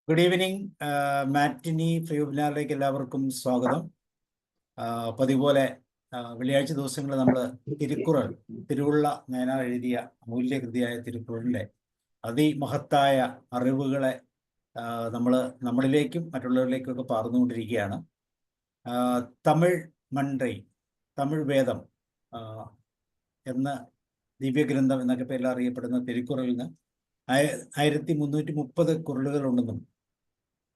Good evening. Matinee free വെബിനാറിലേക്ക് എല്ലാവർക്കും സ്വാഗതം. പതിപോലെ വെള്ളിയാഴ്ച ദിവസങ്ങളിൽ നമ്മൾ തിരുക്കുറൾ, തിരുവുള്ള നയനാർ എഴുതിയ മൂല്യകൃതിയായ തിരുക്കുറളിലെ അതിമഹത്തായ അറിവുകളെ നമ്മളിലേക്കും മറ്റുള്ളവരിലേക്കും ഒക്കെ പകർന്നുകൊണ്ടിരിക്കുകയാണ്. തമിഴ് മൺട്രൈ, തമിഴ് വേദം എന്ന ദിവ്യഗ്രന്ഥം എന്നൊക്കെ പേരിൽ അറിയപ്പെടുന്ന തിരുക്കുറളിന് 1330 കുറളുകളുണ്ടെന്നും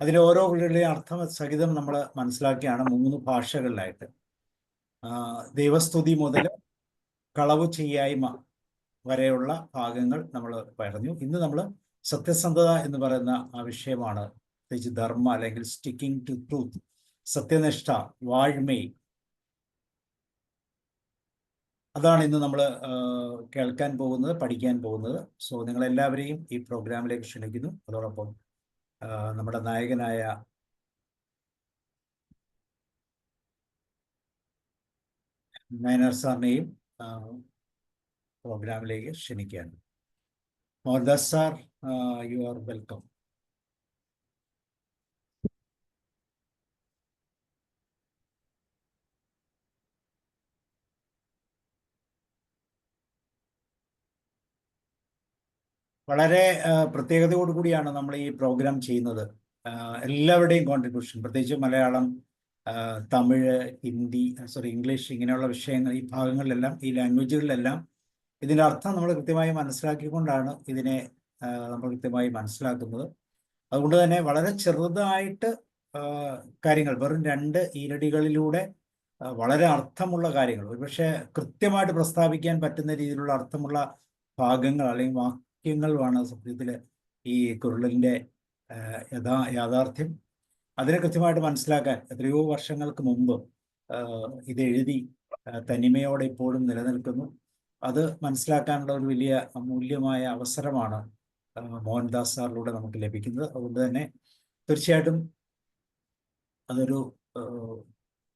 അതിലെ ഓരോ കുറളുടെയും അർത്ഥം സഹിതം നമ്മൾ മനസ്സിലാക്കിയാണ് 3 ഭാഷകളിലായിട്ട്. ദൈവസ്തുതി മുതൽ കളവ് ചെയ്യായ്മ വരെയുള്ള ഭാഗങ്ങൾ നമ്മൾ പറഞ്ഞു. ഇന്ന് നമ്മൾ സത്യസന്ധത എന്ന് പറയുന്ന ആ വിഷയമാണ്, പ്രത്യേകിച്ച് ധർമ്മ അല്ലെങ്കിൽ സ്റ്റിക്കിംഗ് ടു ട്രൂത്ത്, സത്യനിഷ്ഠ, വാഴ്മൈ, അതാണ് ഇന്ന് നമ്മൾ കേൾക്കാൻ പോകുന്നത്, പഠിക്കാൻ പോകുന്നത്. സോ നിങ്ങളെല്ലാവരെയും ഈ പ്രോഗ്രാമിലേക്ക് ക്ഷണിക്കുന്നു. അതോടൊപ്പം നമ്മുടെ നായകനായ നയനാർ സാറിനെയും പ്രോഗ്രാമിലേക്ക് ക്ഷണിക്കുകയാണ്. Mohandas sir, you are welcome. വളരെ പ്രത്യേകതയോടു കൂടിയാണ് നമ്മൾ ഈ പ്രോഗ്രാം ചെയ്യുന്നത്. എല്ലാവരുടെയും കോൺട്രിബ്യൂഷൻ, പ്രത്യേകിച്ച് മലയാളം, തമിഴ്, ഹിന്ദി, ഇംഗ്ലീഷ്, ഇങ്ങനെയുള്ള വിഷയങ്ങൾ, ഈ ഭാഗങ്ങളിലെല്ലാം, ഈ ലാംഗ്വേജുകളിലെല്ലാം ഇതിൻ്റെ അർത്ഥം നമ്മൾ കൃത്യമായി മനസ്സിലാക്കിക്കൊണ്ടാണ് ഇതിനെ നമ്മൾ കൃത്യമായി മനസ്സിലാക്കുന്നത്. അതുകൊണ്ട് തന്നെ വളരെ ചെറുതായിട്ട് കാര്യങ്ങൾ, വെറും 2 ഈരടികളിലൂടെ വളരെ അർത്ഥമുള്ള കാര്യങ്ങൾ, ഒരുപക്ഷെ കൃത്യമായിട്ട് പ്രസ്താവിക്കാൻ പറ്റുന്ന രീതിയിലുള്ള അർത്ഥമുള്ള ഭാഗങ്ങൾ അല്ലെങ്കിൽ വാക്യങ്ങളുമാണ് സത്യത്തിൽ ഈ കുറളിൻ്റെ യാഥാർത്ഥ്യം. അതിനെ കൃത്യമായിട്ട് മനസ്സിലാക്കാൻ എത്രയോ വർഷങ്ങൾക്ക് മുമ്പ് ഇത് എഴുതി തനിമയോടെ ഇപ്പോഴും നിലനിൽക്കുന്നു. അത് മനസ്സിലാക്കാനുള്ള ഒരു വലിയ അമൂല്യമായ അവസരമാണ് മോഹൻദാസ് സാറിലൂടെ നമുക്ക് ലഭിക്കുന്നത്. അതുകൊണ്ട് തന്നെ തീർച്ചയായിട്ടും അതൊരു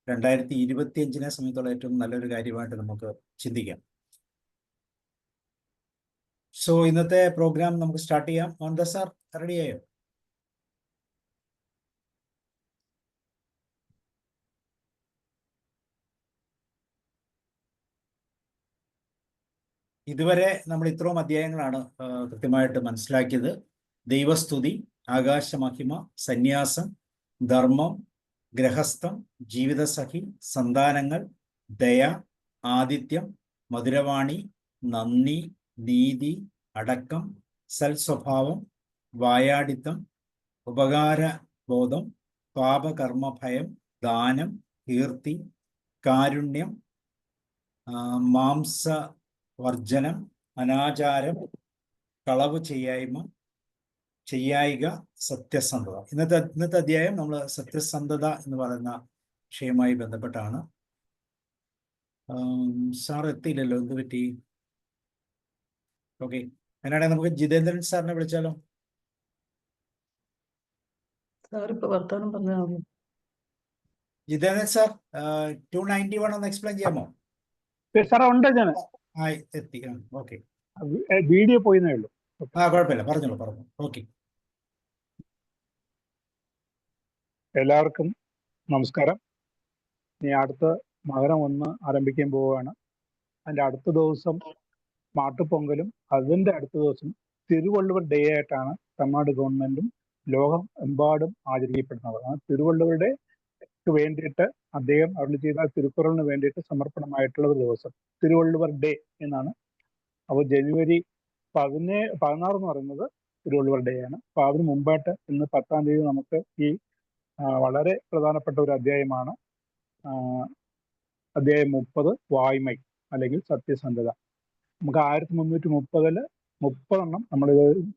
2025 സമയത്തുള്ള ഏറ്റവും നല്ലൊരു കാര്യമായിട്ട് നമുക്ക് ചിന്തിക്കാം. സോ ഇന്നത്തെ പ്രോഗ്രാം നമുക്ക് സ്റ്റാർട്ട് ചെയ്യാം. മോഹൻദാസ് സാർ റെഡിയായോ? ഇതുവരെ നമ്മൾ ഇത്രയും അധ്യായങ്ങളാണ് കൃത്യമായിട്ട് മനസ്സിലാക്കിയത്. ദൈവസ്തുതി, ആകാശമഹിമ, സന്യാസം, ധർമ്മം, ഗ്രഹസ്ഥം, ജീവിതസഖി, സന്താനങ്ങൾ, ദയ, ആദിത്യം, മധുരവാണി, നന്ദി, നീതി, അടക്കം, സൽസ്വഭാവം, വായാടിത്തം, ഉപകാരബോധം, പാപകർമ്മഭയം, ദാനം, കീർത്തി, കാരുണ്യം, മാംസവർജനം, അനാചാരം, കളവ് ചെയ്യായിക, സത്യസന്ധത. ഇന്നത്തെ അധ്യായം നമ്മൾ സത്യസന്ധത എന്ന് പറയുന്ന വിഷയവുമായി ബന്ധപ്പെട്ടാണ്. സാർ എത്തിയില്ലല്ലോ, എന്ത് പറ്റി? ഓക്കെ, അങ്ങനെയാണെങ്കിൽ നമുക്ക് ജിതേന്ദ്രൻ സാറിനെ വിളിച്ചാലോ? ജിതേന്ദ്രൻ സാർ, 291 ഒന്ന് എക്സ്പ്ലെയിൻ ചെയ്യാമോ? എത്തി. ഓക്കെ, വീഡിയോ പോയിന്നേ ഉള്ളൂ. കുഴപ്പമില്ല, പറഞ്ഞോളൂ. ഓക്കെ, എല്ലാവർക്കും നമസ്കാരം. ഇനി അടുത്ത മകരം 1 ആരംഭിക്കാൻ പോവുകയാണ്. അതിൻ്റെ അടുത്ത ദിവസം മാട്ടുപൊങ്കലും അതിൻ്റെ അടുത്ത ദിവസം തിരുവള്ളുവർ ഡേ ആയിട്ടാണ് തമിഴ്നാട് ഗവൺമെന്റും ലോകം എമ്പാടും ആചരിക്കപ്പെടുന്നത്. ആ തിരുവള്ളുവരുടെ വേണ്ടിയിട്ട് അദ്ദേഹം അരുളി ചെയ്ത തിരുക്കുറളിന് വേണ്ടിയിട്ട് സമർപ്പണമായിട്ടുള്ള ഒരു ദിവസം തിരുവള്ളുവർ ഡേ എന്നാണ്. അപ്പോൾ ജനുവരി 16 എന്ന് പറയുന്നത് തിരുവള്ളുവർ ഡേ ആണ്. അപ്പോൾ അതിന് മുമ്പായിട്ട് ഇന്ന് 10-ാം തീയതി നമുക്ക് ഈ വളരെ പ്രധാനപ്പെട്ട ഒരു അധ്യായമാണ് അധ്യായം 30, വായ്മൈ അല്ലെങ്കിൽ സത്യസന്ധത. നമുക്ക് 1330 30 നമ്മൾ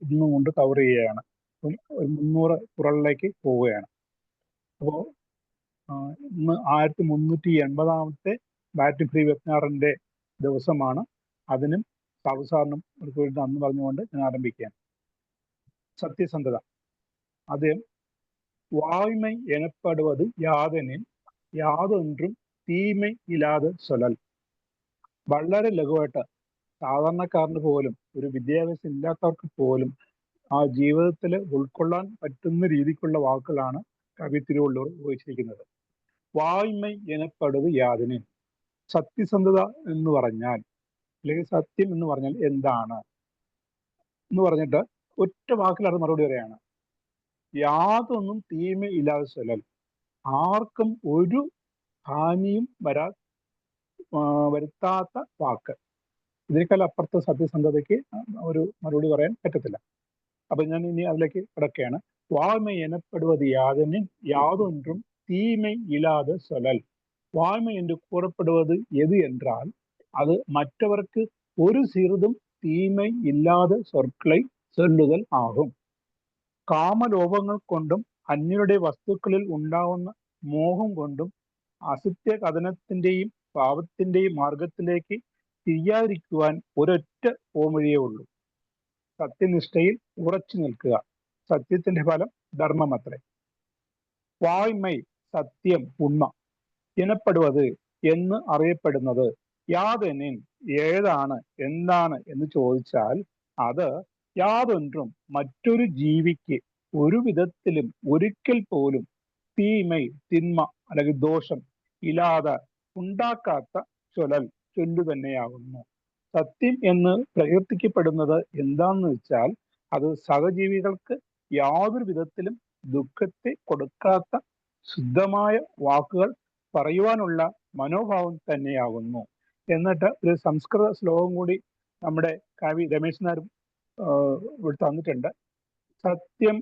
ഇന്നും കൊണ്ട് കവർ ചെയ്യുകയാണ്. 300 കുറളിലേക്ക് പോവുകയാണ്. അപ്പോൾ ഇന്ന് 1380-ാമത്തെ ബാറ്ററി ഫ്രീ വെബിനാറിൻ്റെ ദിവസമാണ്. അതിനും സാബുസാറിനും വേണ്ടി അന്ന് പറഞ്ഞുകൊണ്ട് ഞാൻ ആരംഭിക്കുകയാണ്. സത്യസന്ധത. അദ്ദേഹം வாய்மை எனப்படுவது யாதெனின் യാതൊன்றுം തീമൈ ഇല്ലാതെ സൊലൽ. വളരെ ലഘുവായിട്ട് സാധാരണക്കാരന് പോലും, ഒരു വിദ്യാഭ്യാസം ഇല്ലാത്തവർക്ക് പോലും ആ ജീവിതത്തിൽ ഉൾക്കൊള്ളാൻ പറ്റുന്ന രീതിക്കുള്ള വാക്കുകളാണ് കവി തിരുവള്ളുവർ ഉപയോഗിച്ചിരിക്കുന്നത്. വായ്മ എനപ്പെടുത് യാതിന്. സത്യസന്ധത എന്ന് പറഞ്ഞാൽ, അല്ലെങ്കിൽ സത്യം എന്ന് പറഞ്ഞാൽ എന്താണ് എന്ന് പറഞ്ഞിട്ട് ഒറ്റ വാക്കിൽ അത് മറുപടി പറയാണ്. യാതൊന്നും തീമയില്ലാതെ ചൊല്ലൽ. ആർക്കും ഒരു ഹാനിയും വരുത്താത്ത വാക്ക്. ഇതിനേക്കാൾ അപ്പുറത്ത് സത്യസന്ധതയ്ക്ക് ഒരു മറുപടി പറയാൻ പറ്റത്തില്ല. അപ്പൊ ഞാൻ ഇനി അതിലേക്ക് കിടക്കുകയാണ്. വായ്മ എനപ്പെടുവത് യാതൊന്നും தீமை இல்லாத சொல்லல். வாய்மை என்று கூறப்படுவது எது என்றால் அது மற்றவருக்கு ஒரு சிறிதும் தீமை இல்லாத சொற்களை சொல்லுதல் ആകും. കാമലോഭങ്ങൾ കൊണ്ടും അന്യരുടെ വസ്തുക്കളിൽ ഉണ്ടാവുന്ന മോഹം കൊണ്ടും അസത്യ കഥനത്തിന്റെയും പാപത്തിന്റെയും മാർഗത്തിലേക്ക് തിരിയാതിരിക്കുവാൻ ഒരൊറ്റ പോംവഴിയേ ഉള്ളൂ. സത്യനിഷ്ഠയിൽ ഉറച്ചു നിൽക്കുക. സത്യത്തിന്റെ ഫലം ധർമ്മമത്രേ. വായ്മൈ സത്യം, ഉണ്മ, എനപ്പെടുവത് എന്ന് അറിയപ്പെടുന്നത് യാതൊന്നിൻ ഏതാണ്, എന്താണ് എന്ന് ചോദിച്ചാൽ അത് യാതൊന്നും മറ്റൊരു ജീവിക്ക് ഒരു വിധത്തിലും ഒരിക്കൽ പോലും തീമൈ, തിന്മ അല്ലെങ്കിൽ ദോഷം ഇല്ലാതെ ഉണ്ടാക്കാത്ത ചൊല്ലു തന്നെയാകുന്നു. സത്യം എന്ന് പ്രകീർത്തിക്കപ്പെടുന്നത് എന്താണെന്ന് വെച്ചാൽ അത് സഹജീവികൾക്ക് യാതൊരു വിധത്തിലും ദുഃഖത്തെ കൊടുക്കാത്ത ശുദ്ധമായ വാക്കുകൾ പറയുവാനുള്ള മനോഭാവം തന്നെയാകുന്നു. എന്നിട്ട് ഒരു സംസ്കൃത ശ്ലോകം കൂടി നമ്മുടെ കവി രമേശ് നായർ ഇവിടെ തന്നിട്ടുണ്ട്. സത്യം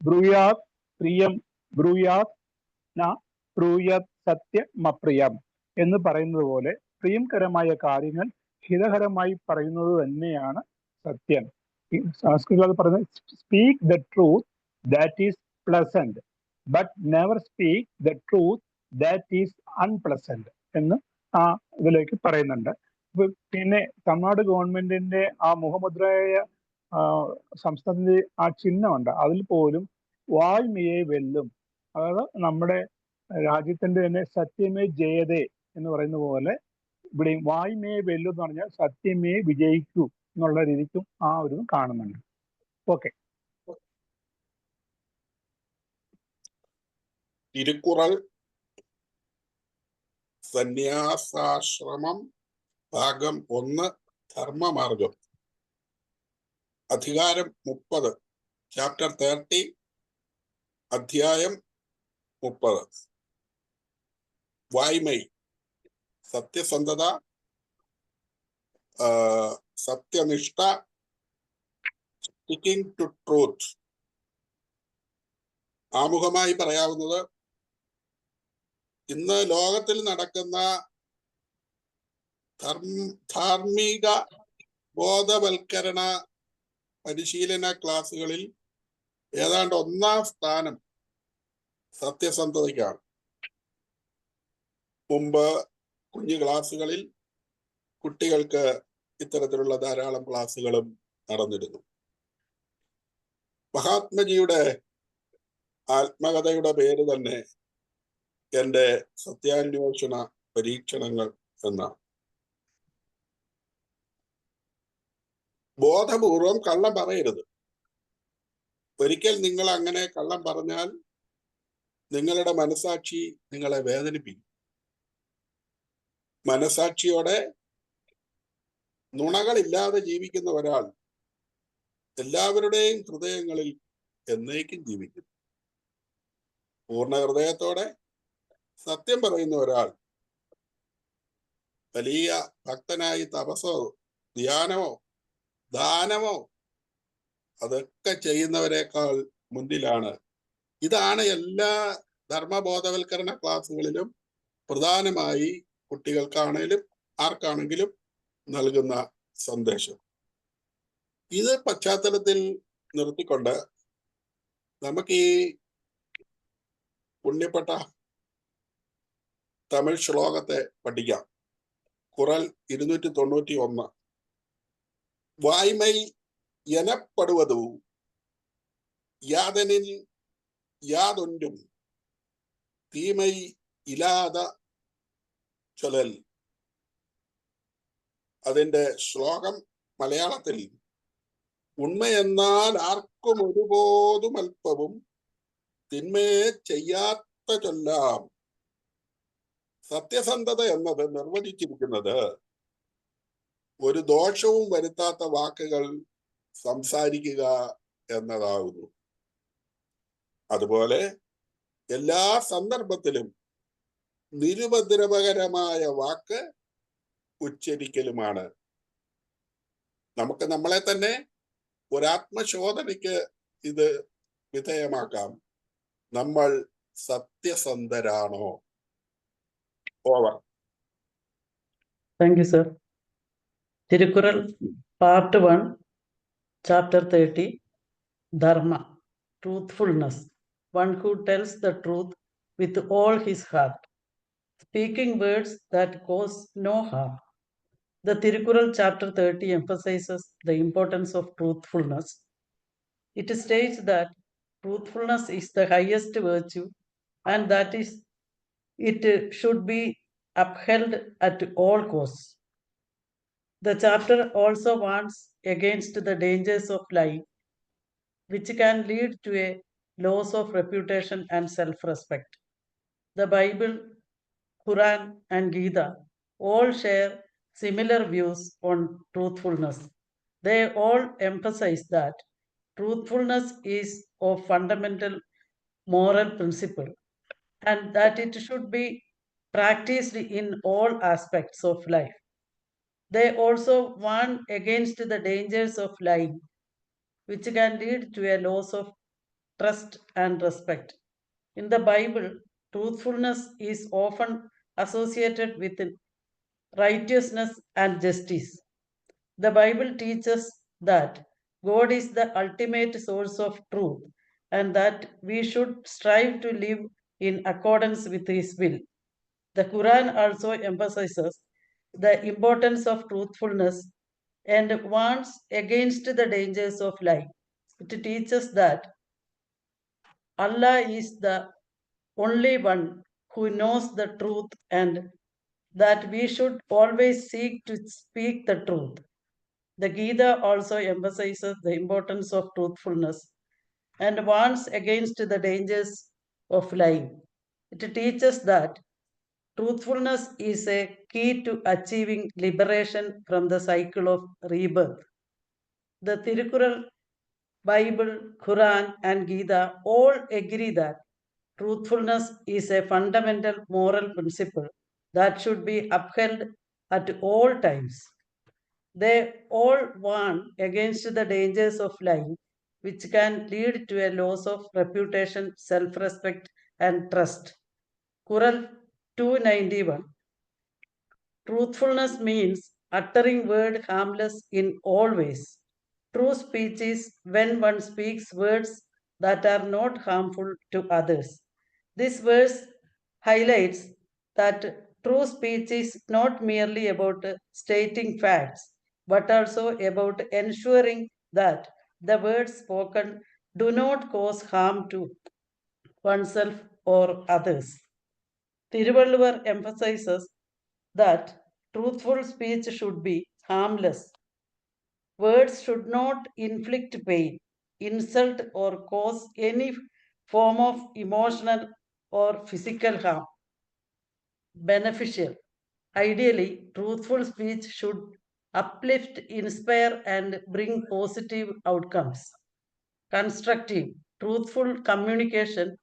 ബ്രൂയാത് പ്രിയം ബ്രൂയാത് ന ബ്രൂയാത് സത്യമപ്രിയം എന്ന് പറയുന്നത് പോലെ പ്രിയംകരമായ കാര്യങ്ങൾ ഹിതകരമായി പറയുന്നത് തന്നെയാണ് സത്യം. സംസ്കൃതത്തിൽ പറയുന്നത് speak the truth that is pleasant but never speak the truth that is unpleasant എന്ന് ആ ഇതിലേക്ക് പറയുന്നുണ്ട്. പിന്നെ തമിഴ്നാട് ഗവൺമെന്റിന്റെ ആ മുഖമുദ്രയായ സംസ്ഥാനത്തിന്റെ ആ ചിഹ്നമുണ്ട്, അതിൽ പോലും വായ്മയെ വെല്ലും. അതായത് നമ്മുടെ രാജ്യത്തിന്റെ തന്നെ സത്യമേ ജയതേ എന്ന് പറയുന്ന പോലെ ഇവിടെയും വായ്മയെ വെല്ലും എന്ന് പറഞ്ഞാൽ സത്യമേ വിജയിക്കൂ എന്നുള്ള രീതിക്കും ആ ഒരു കാണുന്നുണ്ട്. ഓക്കെ. തിരുക്കുറൾ സന്യാസാശ്രമം ഭാഗം 1 ധർമ്മമാർഗം അധികാരം 30 ചാപ്റ്റർ 30 അധ്യായം 30. വായ്മൈ സത്യസന്ധത, സത്യനിഷ്ഠ, സ്റ്റിക്കിംഗ് ടു ട്രൂത്ത്. ആമുഖമായി പറയാവുന്നത്, ഇന്ന് ലോകത്തിൽ നടക്കുന്ന ധാർമ്മിക ബോധവൽക്കരണ പരിശീലന ക്ലാസ്സുകളിൽ ഏതാണ്ട് 1-ാം സ്ഥാനം സത്യസന്ധതയ്ക്കാണ്. മുമ്പ് കുഞ്ഞു ക്ലാസ്സുകളിൽ കുട്ടികൾക്ക് ഇത്തരത്തിലുള്ള ധാരാളം ക്ലാസ്സുകളും നടന്നിരുന്നു. മഹാത്മജിയുടെ ആത്മകഥയുടെ പേര് തന്നെ എൻ്റെ സത്യാന്വേഷണ പരീക്ഷണങ്ങൾ എന്നാണ്. ബോധപൂർവം കള്ളം പറയരുത്. ഒരിക്കൽ നിങ്ങൾ അങ്ങനെ കള്ളം പറഞ്ഞാൽ നിങ്ങളുടെ മനസാക്ഷി നിങ്ങളെ വേദനിപ്പിക്കും. മനസാക്ഷിയോടെ നുണകളില്ലാതെ ജീവിക്കുന്ന ഒരാൾ എല്ലാവരുടെയും ഹൃദയങ്ങളിൽ എന്നേക്കും ജീവിക്കും. പൂർണ്ണ ഹൃദയത്തോടെ സത്യം പറയുന്ന ഒരാൾ വലിയ ഭക്തനായി തപസ്സോ ധ്യാനമോ ദാനമോ അതൊക്കെ ചെയ്യുന്നവരെക്കാൾ മുന്നിലാണ്. ഇതാണ് എല്ലാ ധർമ്മബോധവൽക്കരണ ക്ലാസ്സുകളിലും പ്രധാനമായി കുട്ടികൾക്കാണേലും ആർക്കാണെങ്കിലും നൽകുന്ന സന്ദേശം. ഇത് പശ്ചാത്തലത്തിൽ നിർത്തിക്കൊണ്ട് നമുക്ക് ഈ പുണ്യപ്പെട്ട തമിഴ് ശ്ലോകത്തെ പഠിക്കാം. കുറൽ 291. വായ്മൈ എനപ്പെടുവതു യാതൊന്നിൽ യാതൊന്നും തീമൈ ഇല്ലാത ചൊല്ലൽ. അതിന്റെ ശ്ലോകം മലയാളത്തിൽ ഉണ്മയെന്നാൽ ആർക്കും ഒരുപോതും അല്പവും തിന്മയെ ചെയ്യാത്ത ചൊല്ലാം. സത്യസന്ധത എന്നത് നിർവചിച്ചിരിക്കുന്നത് ഒരു ദോഷവും വരുത്താത്ത വാക്കുകൾ സംസാരിക്കുക എന്നതാകുന്നു. അതുപോലെ എല്ലാ സന്ദർഭത്തിലും നിരുപദ്രവകരമായ വാക്ക് ഉച്ചരിക്കലുമാണ്. നമുക്ക് നമ്മളെ തന്നെ ഒരാത്മശോധനയ്ക്ക് ഇത് വിധേയമാക്കാം. നമ്മൾ സത്യസന്ധരാണോ? Over. Thank you, sir. Tirukural, Part 1, Chapter 30, Dharma, Truthfulness, one who tells the truth with all his heart, speaking words that cause no harm. The Tirukural Chapter 30 emphasizes the importance of truthfulness. It states that truthfulness is the highest virtue and that is it should be upheld at all costs. The chapter also warns against the dangers of lying, which can lead to a loss of reputation and self-respect. The Bible, Quran, and Gita all share similar views on truthfulness. They all emphasize that truthfulness is of fundamental moral principle and that it should be practiced in all aspects of life. They also warn against the dangers of lying, which can lead to a loss of trust and respect. In the Bible, truthfulness is often associated with righteousness and justice. The Bible teaches that God is the ultimate source of truth and that we should strive to live in accordance with His will. The Quran also emphasizes the importance of truthfulness and warns against the dangers of lying. It teaches that Allah is the only one who knows the truth and that we should always seek to speak the truth. The Gita also emphasizes the importance of truthfulness and warns against the dangers of lying. It teaches that truthfulness is a key to achieving liberation from the cycle of rebirth. The Tirukural, Bible, Quran, and Gita all agree that truthfulness is a fundamental moral principle that should be upheld at all times. They all warn against the dangers of lying, which can lead to a loss of reputation, self-respect, and trust. Quran 291. Truthfulness means uttering word harmless in all ways. True speech is when one speaks words that are not harmful to others. This verse highlights that true speech is not merely about stating facts, but also about ensuring that the words spoken do not cause harm to oneself or others. Thiruvalluvar emphasizes that truthful speech should be harmless. Words should not inflict pain, insult, or cause any form of emotional or physical harm. Beneficial. Ideally, truthful speech should uplift, inspire, and bring positive outcomes. Constructive, truthful communication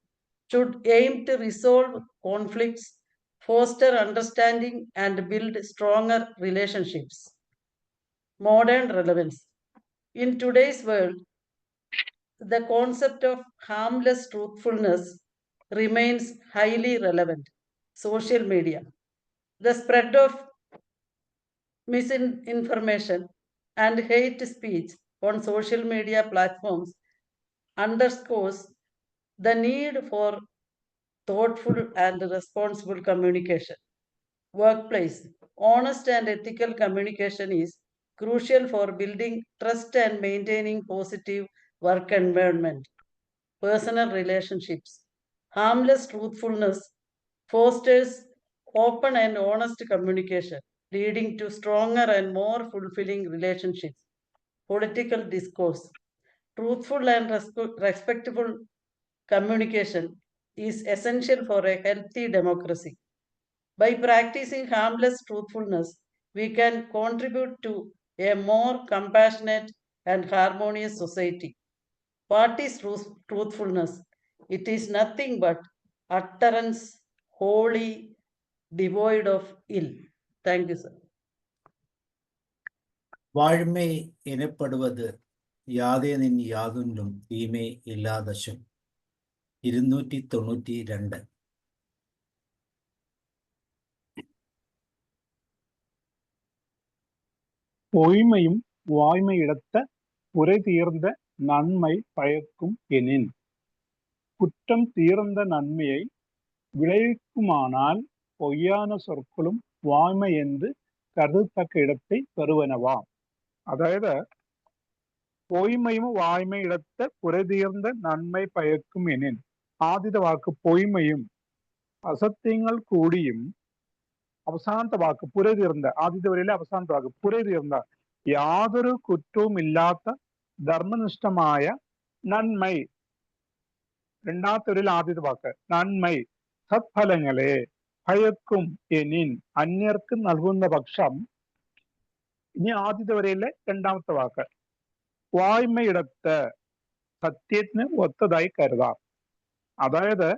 should aim to resolve conflicts, foster understanding, and build stronger relationships. Modern relevance. In today's world, the concept of harmless truthfulness remains highly relevant. Social media. The spread of misinformation and hate speech on social media platforms underscores the need for thoughtful and responsible communication. Workplace. Honest and ethical communication is crucial for building trust and maintaining positive work environment. Personal relationships. Harmless truthfulness fosters open and honest communication, leading to stronger and more fulfilling relationships. political discourse. Truthful and respectful communication is essential for a healthy democracy. By practicing harmless truthfulness, we can contribute to a more compassionate and harmonious society. What is truthfulness? It is nothing but utterance wholly devoid of ill. Thank you, sir. വാഴ്മை எனப்படுவது യാതേ നിൻ യാതൊന്നും തീമേ ഇല്ലാദശം. 292. பொய்மையும் வாய்மையிடத்த குறை தீர்ந்த நன்மை பயக்கும் எனின். குற்றம் தீர்ந்த நன்மையை விளைவிக்குமானால் பொய்யான சொற்களும் வாய்மை என்று கருதத்தக்க இடத்தை பெறுவனவாம். അതായത് പൊയ്മയും വായ്മയിടത്ത കുறை തീർந்த നന്മ പയക്കും എനിൻ. ആദ്യത്തെ വാക്ക് പൊയ്മയും അസത്യങ്ങൾ കൂടിയും അവസാനത്തെ വാക്ക് പുര തീർന്ന, ആദ്യത്തെ വരിയിലെ അവസാനത്തെ വാക്ക് പുര തീർന്ന യാതൊരു കുറ്റവും ഇല്ലാത്ത ധർമ്മനിഷ്ഠമായ നന്മൈ. രണ്ടാമത്തെ വരിയിൽ ആദ്യത്തെ വാക്ക് നന്മൈ സത്ഫലങ്ങളെ ഭയക്കും എനിൻ അന്യർക്ക് നൽകുന്ന പക്ഷം. ഇനി ആദ്യത്തെ വരയിലെ രണ്ടാമത്തെ വാക്ക് വായ്മയിടത്ത് സത്യത്തിന് ഒത്തതായി കരുതാം. അതായത്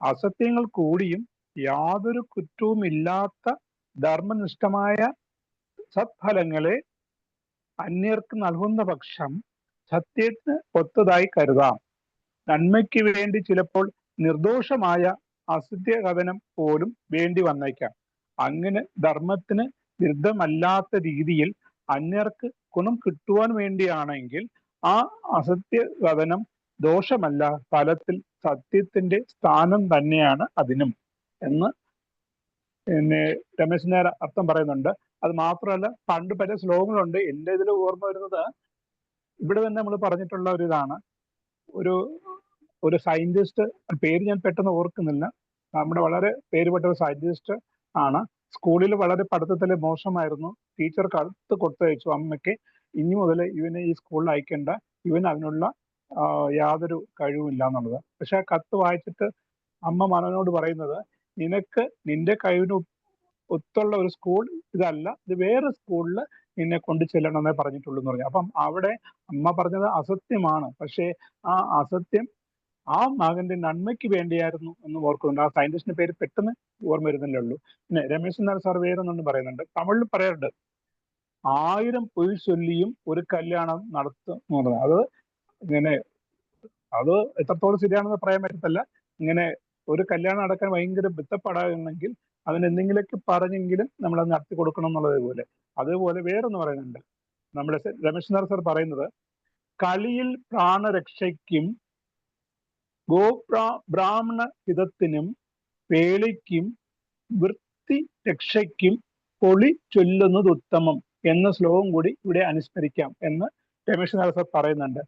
അസത്യങ്ങൾ കൂടിയും യാതൊരു കുറ്റവും ഇല്ലാത്ത ധർമ്മനിഷ്ഠമായ സത്ഫലങ്ങളെ അന്യർക്ക് നൽകുന്ന പക്ഷം സത്യത്തിന് ഒത്തതായി കരുതാം. നന്മയ്ക്ക് വേണ്ടി ചിലപ്പോൾ നിർദോഷമായ അസത്യകഥനം പോലും വേണ്ടി വന്നേക്കാം. അങ്ങനെ ധർമ്മത്തിന് വിരുദ്ധമല്ലാത്ത രീതിയിൽ അന്യർക്ക് ഗുണം കിട്ടുവാൻ വേണ്ടിയാണെങ്കിൽ ആ അസത്യകഥനം ദോഷമല്ല, ഫലത്തിൽ സത്യത്തിന്റെ സ്ഥാനം തന്നെയാണ് അതിനും എന്ന് രമേശ് നായർ അർത്ഥം പറയുന്നുണ്ട്. അത് മാത്രമല്ല പണ്ട് പല ശ്ലോകങ്ങളുണ്ട്. എൻ്റെ ഇതിൽ ഓർമ്മ വരുന്നത് ഇവിടെ തന്നെ നമ്മൾ പറഞ്ഞിട്ടുള്ള ഒരു ഇതാണ്. ഒരു സയന്റിസ്റ്റ്, പേര് ഞാൻ പെട്ടെന്ന് ഓർക്കുന്നില്ല, നമ്മുടെ വളരെ പേരുപെട്ട ഒരു സയന്റിസ്റ്റ് ആണ്. സ്കൂളിൽ വളരെ പഠിത്തത്തിൽ മോശമായിരുന്നു. ടീച്ചർ കത്ത് കൊടുത്തയച്ചു അമ്മയ്ക്ക്, ഇനി മുതൽ ഇവനെ ഈ സ്കൂളിൽ അയക്കേണ്ട, ഇവൻ അതിനുള്ള യാതൊരു കഴിവുമില്ല എന്നുള്ളത്. പക്ഷെ ആ കത്ത് വായിച്ചിട്ട് അമ്മ മകനോട് പറയുന്നത്, നിനക്ക് നിന്റെ കഴിവിന് ഒത്തുള്ള ഒരു സ്കൂൾ ഇതല്ല, ഇത് വേറെ സ്കൂളിൽ നിന്നെ കൊണ്ട് ചെല്ലണമെന്നേ പറഞ്ഞിട്ടുള്ളൂ എന്ന് പറഞ്ഞു. അപ്പം അവിടെ അമ്മ പറഞ്ഞത് അസത്യമാണ്, പക്ഷേ ആ അസത്യം ആ മകന്റെ നന്മയ്ക്ക് വേണ്ടിയായിരുന്നു എന്ന് ഓർക്കുന്നുണ്ട്. ആ സയന്റിസ്റ്റിന്റെ പേര് പെട്ടെന്ന് ഓർമ്മ വരുന്നില്ലേ ഉള്ളൂ. പിന്നെ രമേശ് നായർ സാർ വേറൊന്നും പറയുന്നുണ്ട്, തമിഴിൽ പറയാറുണ്ട് 1000 പൊയ് ചൊല്ലിയും ഒരു കല്യാണം നടത്തുന്നത്. അത് ഇങ്ങനെ, അത് എത്രത്തോളം ശരിയാണെന്ന് പറയാൻ പറ്റത്തില്ല. ഇങ്ങനെ ഒരു കല്യാണം നടക്കാൻ ഭയങ്കര ബന്ധപ്പെടാമെങ്കിൽ അതിന് എന്തെങ്കിലുമൊക്കെ പറഞ്ഞെങ്കിലും നമ്മൾ അത് നടത്തി കൊടുക്കണം എന്നുള്ളത് പോലെ. അതുപോലെ വേറൊന്ന് പറയുന്നുണ്ട്, നമ്മുടെ രമേശ് നായർ സാർ പറയുന്നത്, കളിയിൽ പ്രാണരക്ഷയ്ക്കും ബ്രാഹ്മണ ഹിതത്തിനും വേളിക്കും വൃത്തി രക്ഷയ്ക്കും പൊളി ചൊല്ലുന്നത് ഉത്തമം എന്ന ശ്ലോകം കൂടി ഇവിടെ അനുസ്മരിക്കാം എന്ന് രമേശ് നായർ സാർ പറയുന്നുണ്ട്.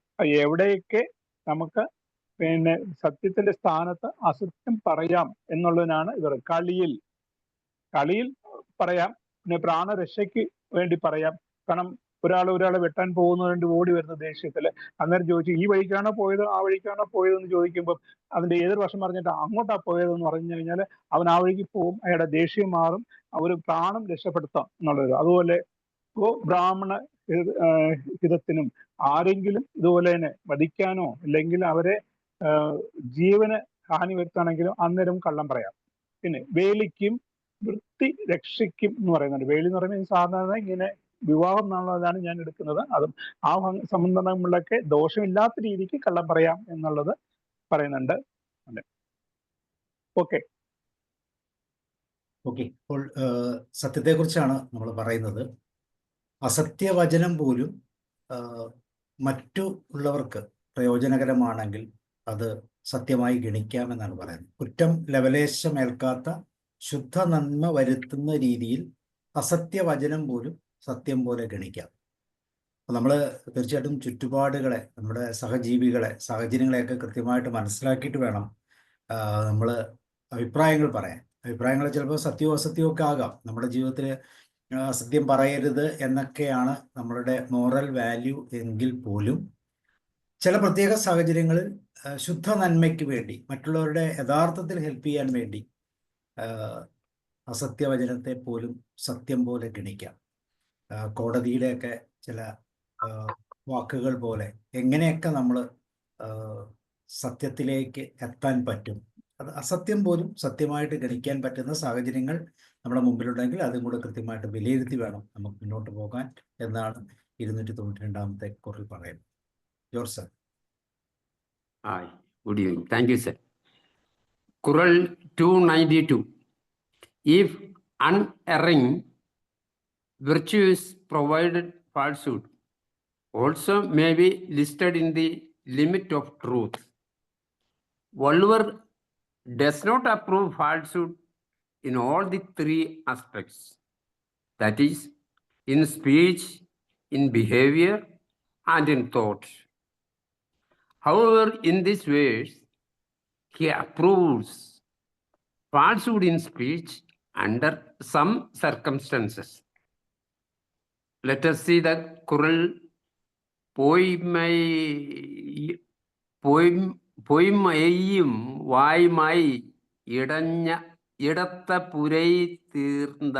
എവിടെയൊക്കെ നമുക്ക് പിന്നെ സത്യത്തിന്റെ സ്ഥാനത്ത് അസത്യം പറയാം എന്നുള്ളതിനാണ് ഇവർ. കളിയിൽ പറയാം, പിന്നെ പ്രാണരക്ഷയ്ക്ക് വേണ്ടി പറയാം. കാരണം ഒരാളെ വെട്ടാൻ പോകുന്നതിന് വേണ്ടി ഓടി വരുന്ന ദേഷ്യത്തില് അന്നേരം ചോദിച്ചു, ഈ വഴിക്കാണോ പോയത് ആ വഴിക്കാണോ പോയതെന്ന് ചോദിക്കുമ്പോൾ അതിന്റെ ഏതൊരു വശം പറഞ്ഞിട്ട് അങ്ങോട്ടാ പോയതെന്ന് പറഞ്ഞു കഴിഞ്ഞാൽ അവൻ ആ വഴിക്ക് പോകും, അയാളുടെ ദേഷ്യം മാറും, ഒരു പ്രാണം രക്ഷപ്പെടുത്താം എന്നുള്ളത്. അതുപോലെ ബ്രാഹ്മണ ഹിതത്തിനും ആരെങ്കിലും ഇതുപോലെ തന്നെ വധിക്കാനോ അല്ലെങ്കിൽ അവരെ ജീവന് ഹാനി വരുത്താണെങ്കിലും അന്നേരം കള്ളം പറയാം. പിന്നെ വേലിക്കും വൃത്തി രക്ഷയ്ക്കും എന്ന് പറയുന്നുണ്ട്. വേലി എന്ന് പറയുന്നത് സാധാരണ ഇങ്ങനെ വിവാഹം എന്നുള്ളതാണ് ഞാൻ എടുക്കുന്നത്. അതും ആ സംബന്ധങ്ങളിലൊക്കെ ദോഷമില്ലാത്ത രീതിക്ക് കള്ളം പറയാം എന്നുള്ളത് പറയുന്നുണ്ട്. ഓക്കെ. ഇപ്പോൾ സത്യത്തെക്കുറിച്ചാണ് നമ്മൾ പറയുന്നത്. അസത്യവചനം പോലും മറ്റു ഉള്ളവർക്ക് പ്രയോജനകരമാണെങ്കിൽ അത് സത്യമായി ഗണിക്കാമെന്നാണ് പറയുന്നത്. കുറ്റം ലവലേശമേൽക്കാത്ത ശുദ്ധ നന്മ വരുത്തുന്ന രീതിയിൽ അസത്യവചനം പോലും സത്യം പോലെ ഗണിക്കാം. അപ്പോൾ നമ്മൾ തീർച്ചയായിട്ടും ചുറ്റുപാടുകളെ, നമ്മുടെ സഹജീവികളെ, സാഹചര്യങ്ങളെയൊക്കെ കൃത്യമായിട്ട് മനസ്സിലാക്കിയിട്ട് വേണം നമ്മൾ അഭിപ്രായങ്ങൾ പറയാൻ. അഭിപ്രായങ്ങൾ ചിലപ്പോൾ സത്യവും അസത്യവും ഒക്കെ ആകാം. നമ്മുടെ ജീവിതത്തിൽ സത്യം പറയരുത് എന്നൊക്കെയാണ് നമ്മളുടെ മോറൽ വാല്യൂ എങ്കിൽ പോലും ചില പ്രത്യേക സാഹചര്യങ്ങളിൽ ശുദ്ധ നന്മയ്ക്ക് വേണ്ടി മറ്റുള്ളവരുടെ യഥാർത്ഥത്തിൽ ഹെൽപ്പ് ചെയ്യാൻ വേണ്ടി അസത്യവചനത്തെ പോലും സത്യം പോലെ ഗണിക്കാം. കോടതിയിലെയൊക്കെ ചില വാക്കുകൾ പോലെ എങ്ങനെയൊക്കെ നമ്മൾ സത്യത്തിലേക്ക് എത്താൻ പറ്റും, അത് അസത്യം പോലും സത്യമായിട്ട് ഗണിക്കാൻ പറ്റുന്ന സാഹചര്യങ്ങൾ നമ്മുടെ മുമ്പിലുണ്ടെങ്കിൽ അതും കൂടെ കൃത്യമായിട്ട് വിലയിരുത്തി വേണം നമുക്ക് മുന്നോട്ട് പോകാൻ എന്നാണ് 292-ാമത്തെ കുറിൽ പറയുന്നത്. George sir. Hi, good evening. Thank you, sir. Qural 292. If unerring virtues provided falsehood also may be listed in the limit of truth. Wallur does not approve falsehood in all the three aspects, that is, in speech, in behavior, and in thought. However, in this verse, he approves falsehood in speech under some circumstances. Let us see the Qural പൊയ്മയും വായ്മായി ഇടത്ത പുരൈ തീർന്ന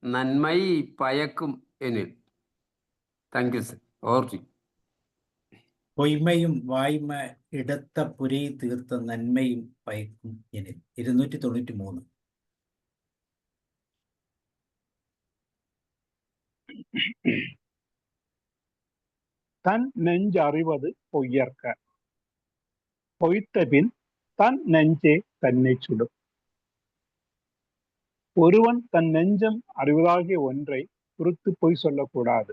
നന്മൈ പയക്കും എന്നിൽ. Thank you sir. Org. പൊയ്മയും വായ്മ ഇടത്ത പുരൈ തീർത്ത നന്മയും പയക്കും എന്നിൽ. 293. தன் நெஞ்சறிவது பொய்யற்க பொய்த்தபின் தன் நெஞ்சே தன்னை சுடும். ஒருவன் தன் நெஞ்சம் அறிவதாகிய ஒன்றை குறித்து பொய் சொல்லக்கூடாது.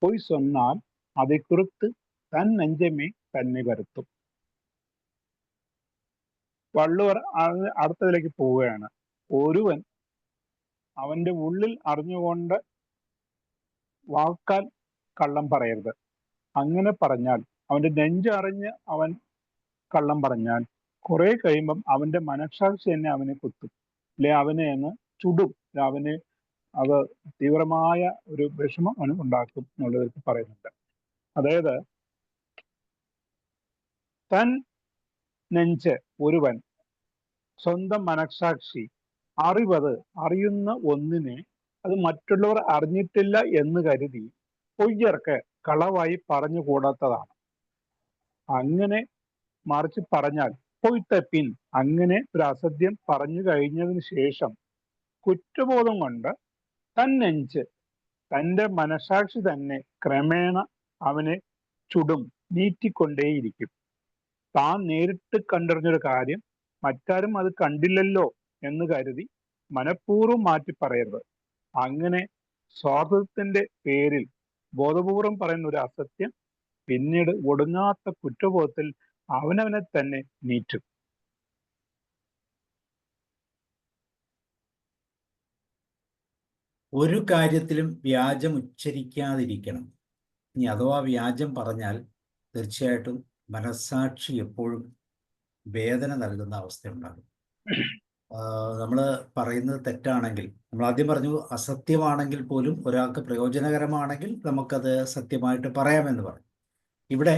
பொய் சொன்னால் அதை குறித்து தன் நெஞ்சமே തന്നെ വരുത്തും. വള്ളുവർ അടുത്തതിലേക്ക് പോവുകയാണ്. ഒരുവൻ അവന്റെ ഉള്ളിൽ അറിഞ്ഞുകൊണ്ട് വാക്കാൽ കള്ളം പറയരുത്. അങ്ങനെ പറഞ്ഞാൽ, അവന്റെ നെഞ്ചറിഞ്ഞ് അവൻ കള്ളം പറഞ്ഞാൽ കുറെ കഴിയുമ്പം അവന്റെ മനഃസാക്ഷി തന്നെ അവനെ കുത്തും, അല്ലെ അവനെ അങ്ങ് ചുടും, അവന് അത് തീവ്രമായ ഒരു വിഷമം അവന് ഉണ്ടാക്കും എന്നുള്ളത് പറയുന്നുണ്ട്. അതായത് തൻ നെഞ്ച്, ഒരുവൻ സ്വന്തം മനഃസാക്ഷി അറിയുന്ന ഒന്നിനെ അത് മറ്റുള്ളവർ അറിഞ്ഞിട്ടില്ല എന്ന് കരുതി പൊയ്യർക്ക് കളവായി പറഞ്ഞുകൂടാത്തതാണ്. അങ്ങനെ മറിച്ച് പറഞ്ഞാൽ പൊയ്ത്തപ്പിൻ, അങ്ങനെ ഒരു അസത്യം പറഞ്ഞു കഴിഞ്ഞതിന് ശേഷം കുറ്റബോധം കൊണ്ട് തന്നെഞ്ച്, തൻ്റെ മനസാക്ഷി തന്നെ ക്രമേണ അവനെ ചുടും, നീറ്റിക്കൊണ്ടേയിരിക്കും. താൻ നേരിട്ട് കണ്ടറിഞ്ഞൊരു കാര്യം മറ്റാരും അത് കണ്ടില്ലല്ലോ എന്ന് കരുതി മനഃപൂർവ്വം മാറ്റി പറയരുത്. അങ്ങനെ സ്വാർത്ഥത്തിന്റെ പേരിൽ ബോധപൂർവം പറയുന്ന ഒരു അസത്യം പിന്നീട് ഒടുങ്ങാത്ത കുറ്റബോധത്തിൽ അവനവനെ തന്നെ നീറ്റും. ഒരു കാര്യത്തിലും വ്യാജം ഉച്ചരിക്കാതിരിക്കണം. ഇനി അഥവാ വ്യാജം പറഞ്ഞാൽ തീർച്ചയായിട്ടും മനസ്സാക്ഷി എപ്പോഴും വേദന നൽകുന്ന അവസ്ഥയുണ്ടാകും. നമ്മൾ പറയുന്നത് തെറ്റാണെങ്കിൽ, നമ്മൾ ആദ്യം പറഞ്ഞു അസത്യമാണെങ്കിൽ പോലും ഒരാൾക്ക് പ്രയോജനകരമാണെങ്കിൽ നമുക്കത് സത്യമായിട്ട് പറയാമെന്ന് പറഞ്ഞു. ഇവിടെ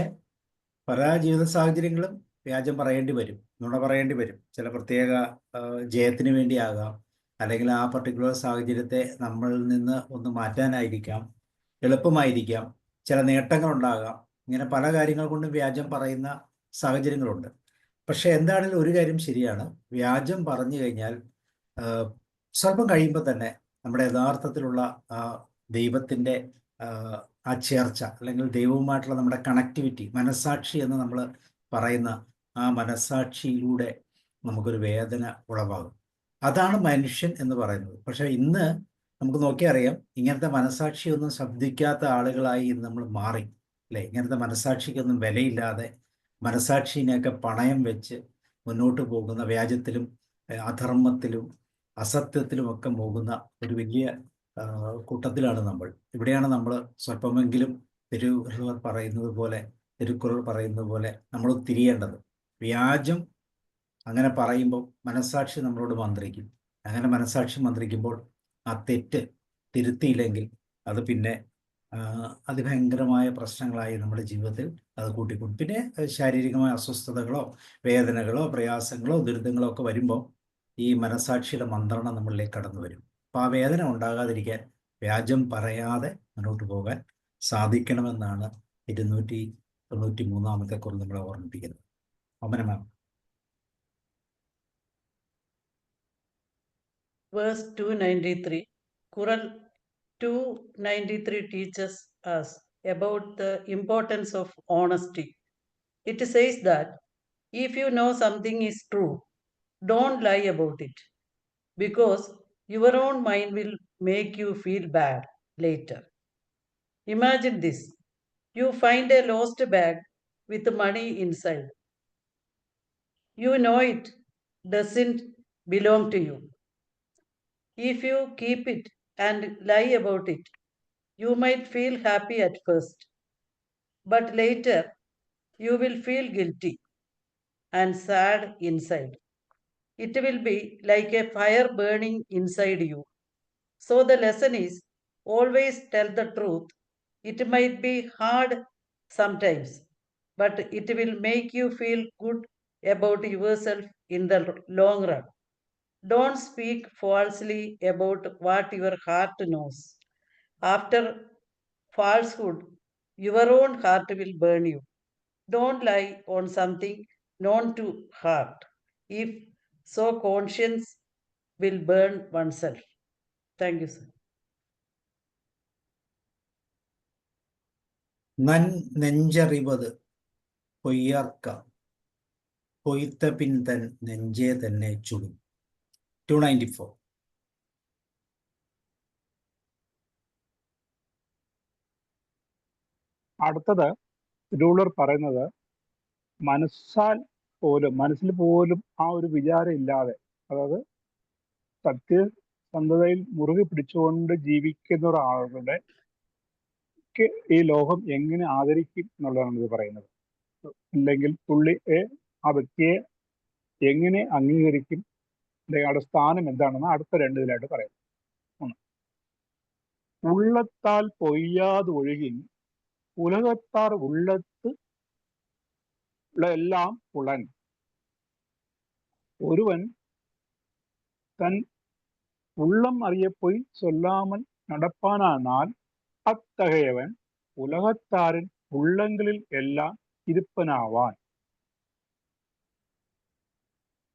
പല ജീവിത സാഹചര്യങ്ങളും വ്യാജം പറയേണ്ടി വരും, നുണ പറയേണ്ടി വരും. ചില പ്രത്യേക ജയത്തിന് വേണ്ടിയാകാം, അല്ലെങ്കിൽ ആ പർട്ടിക്കുലർ സാഹചര്യത്തെ നമ്മളിൽ നിന്ന് ഒന്ന് മാറ്റാനായിരിക്കാം, എളുപ്പമായിരിക്കാം, ചില നേട്ടങ്ങളുണ്ടാകാം. ഇങ്ങനെ പല കാര്യങ്ങൾ കൊണ്ടും വ്യാജം പറയുന്ന സാഹചര്യങ്ങളുണ്ട്. പക്ഷെ എന്താണെങ്കിലും ഒരു കാര്യം ശരിയാണ്, വ്യാജം പറഞ്ഞു കഴിഞ്ഞാൽ സ്വല്പം കഴിയുമ്പോൾ തന്നെ നമ്മുടെ യഥാർത്ഥത്തിലുള്ള ദൈവത്തിൻ്റെ ആ ചേർച്ച, അല്ലെങ്കിൽ ദൈവവുമായിട്ടുള്ള നമ്മുടെ കണക്ടിവിറ്റി, മനസ്സാക്ഷി എന്ന് നമ്മൾ പറയുന്ന ആ മനസ്സാക്ഷിയിലൂടെ നമുക്കൊരു വേദന ഉളവാകും. അതാണ് മനുഷ്യൻ എന്ന് പറയുന്നത്. പക്ഷെ ഇന്ന് നമുക്ക് നോക്കിയറിയാം, ഇങ്ങനത്തെ മനസ്സാക്ഷിയൊന്നും ശബ്ദിക്കാത്ത ആളുകളായി ഇന്ന് നമ്മൾ മാറി, അല്ലേ? ഇങ്ങനത്തെ മനസ്സാക്ഷിക്കൊന്നും വിലയില്ലാതെ മനസ്സാക്ഷിനെയൊക്കെ പണയം വെച്ച് മുന്നോട്ട് പോകുന്ന, വ്യാജത്തിലും അധർമ്മത്തിലും അസത്യത്തിലുമൊക്കെ പോകുന്ന ഒരു വലിയ കൂട്ടത്തിലാണ് നമ്മൾ. ഇവിടെയാണ് നമ്മൾ സ്വല്പമെങ്കിലും തിരുവള്ളുവർ പറയുന്നത് പോലെ, തിരുക്കുറൾ പറയുന്നത് പോലെ നമ്മൾ തിരിയേണ്ടത്. വ്യാജം അങ്ങനെ പറയുമ്പോൾ മനസ്സാക്ഷി നമ്മളോട് മന്ത്രിക്കും. അങ്ങനെ മനസ്സാക്ഷി മന്ത്രിക്കുമ്പോൾ ആ തെറ്റ് തിരുത്തിയില്ലെങ്കിൽ അത് പിന്നെ അതിഭയങ്കരമായ പ്രശ്നങ്ങളായി നമ്മുടെ ജീവിതത്തിൽ അത് കൂട്ടിക്കൂട്ടും. പിന്നെ ശാരീരികമായ അസ്വസ്ഥതകളോ വേദനകളോ പ്രയാസങ്ങളോ ദുരിതങ്ങളോ ഒക്കെ വരുമ്പോൾ ഈ മനസാക്ഷിയുടെ മന്ത്രണം നമ്മളിലേക്ക് കടന്നു വരും. അപ്പോൾ ആ വേദന ഉണ്ടാകാതിരിക്കാൻ വ്യാജം പറയാതെ മുന്നോട്ട് പോകാൻ സാധിക്കണമെന്നാണ് 293 കുറിച്ച് നമ്മളെ ഓർമ്മിപ്പിക്കുന്നത്. അമന മാം. Verse 293, Quran 293 teaches us about the importance of honesty. It says that if you know something is true, don't lie about it, because your own mind will make you feel bad later. Imagine this. You find a lost bag with money inside. You know it doesn't belong to you. If you keep it and lie about it, you might feel happy at first, but later you will feel guilty and sad inside. It will be like a fire burning inside you. So the lesson is always tell the truth. It might be hard sometimes, but it will make you feel good about yourself in the long run. Don't speak falsely about what your heart knows. After falsehood, your own heart will burn you. Don't lie on something known to heart. If so, conscience will burn oneself. Thank you, sir. നെഞ്ചറിവത് പൊയ്യാർക്ക പൊയ്ത്ത പിൻ തൻ നെഞ്ചേ തന്നെ ചുടും. 294. അടുത്തത് ruler പറയുന്നത് മനസ്സിൽ പോലും ആ ഒരു വിചാരം ഇല്ലാതെ, അതായത് സത്യസന്ധതയിൽ മുറുകെ പിടിച്ചുകൊണ്ട് ജീവിക്കുന്ന ഒരാളുടെ ഈ ലോകം എങ്ങനെ ആദരിക്കും എന്നുള്ളതാണ് ഇത് പറയുന്നത്. അല്ലെങ്കിൽ ആ വ്യക്തിയെ എങ്ങനെ അംഗീകരിക്കും, അല്ലെങ്കിൽ അവിടെ സ്ഥാനം എന്താണെന്ന് അടുത്ത 2 ഇതിലായിട്ട് പറയുന്നു. ഉള്ളത്താൽ പൊയ്യാതെ ഒഴുകി ഉലകത്താർ ഉള്ളത്ത് എല്ലാം ഉളൻ. ഒരുവൻ തൻ உள்ளம் அறியப்போய் சொல்லாமல் நடப்பானால் அத்தகையவன் உலகத்தாரின் உள்ளங்களில் எல்லாம் ഇരുപ്പനാവാൻ.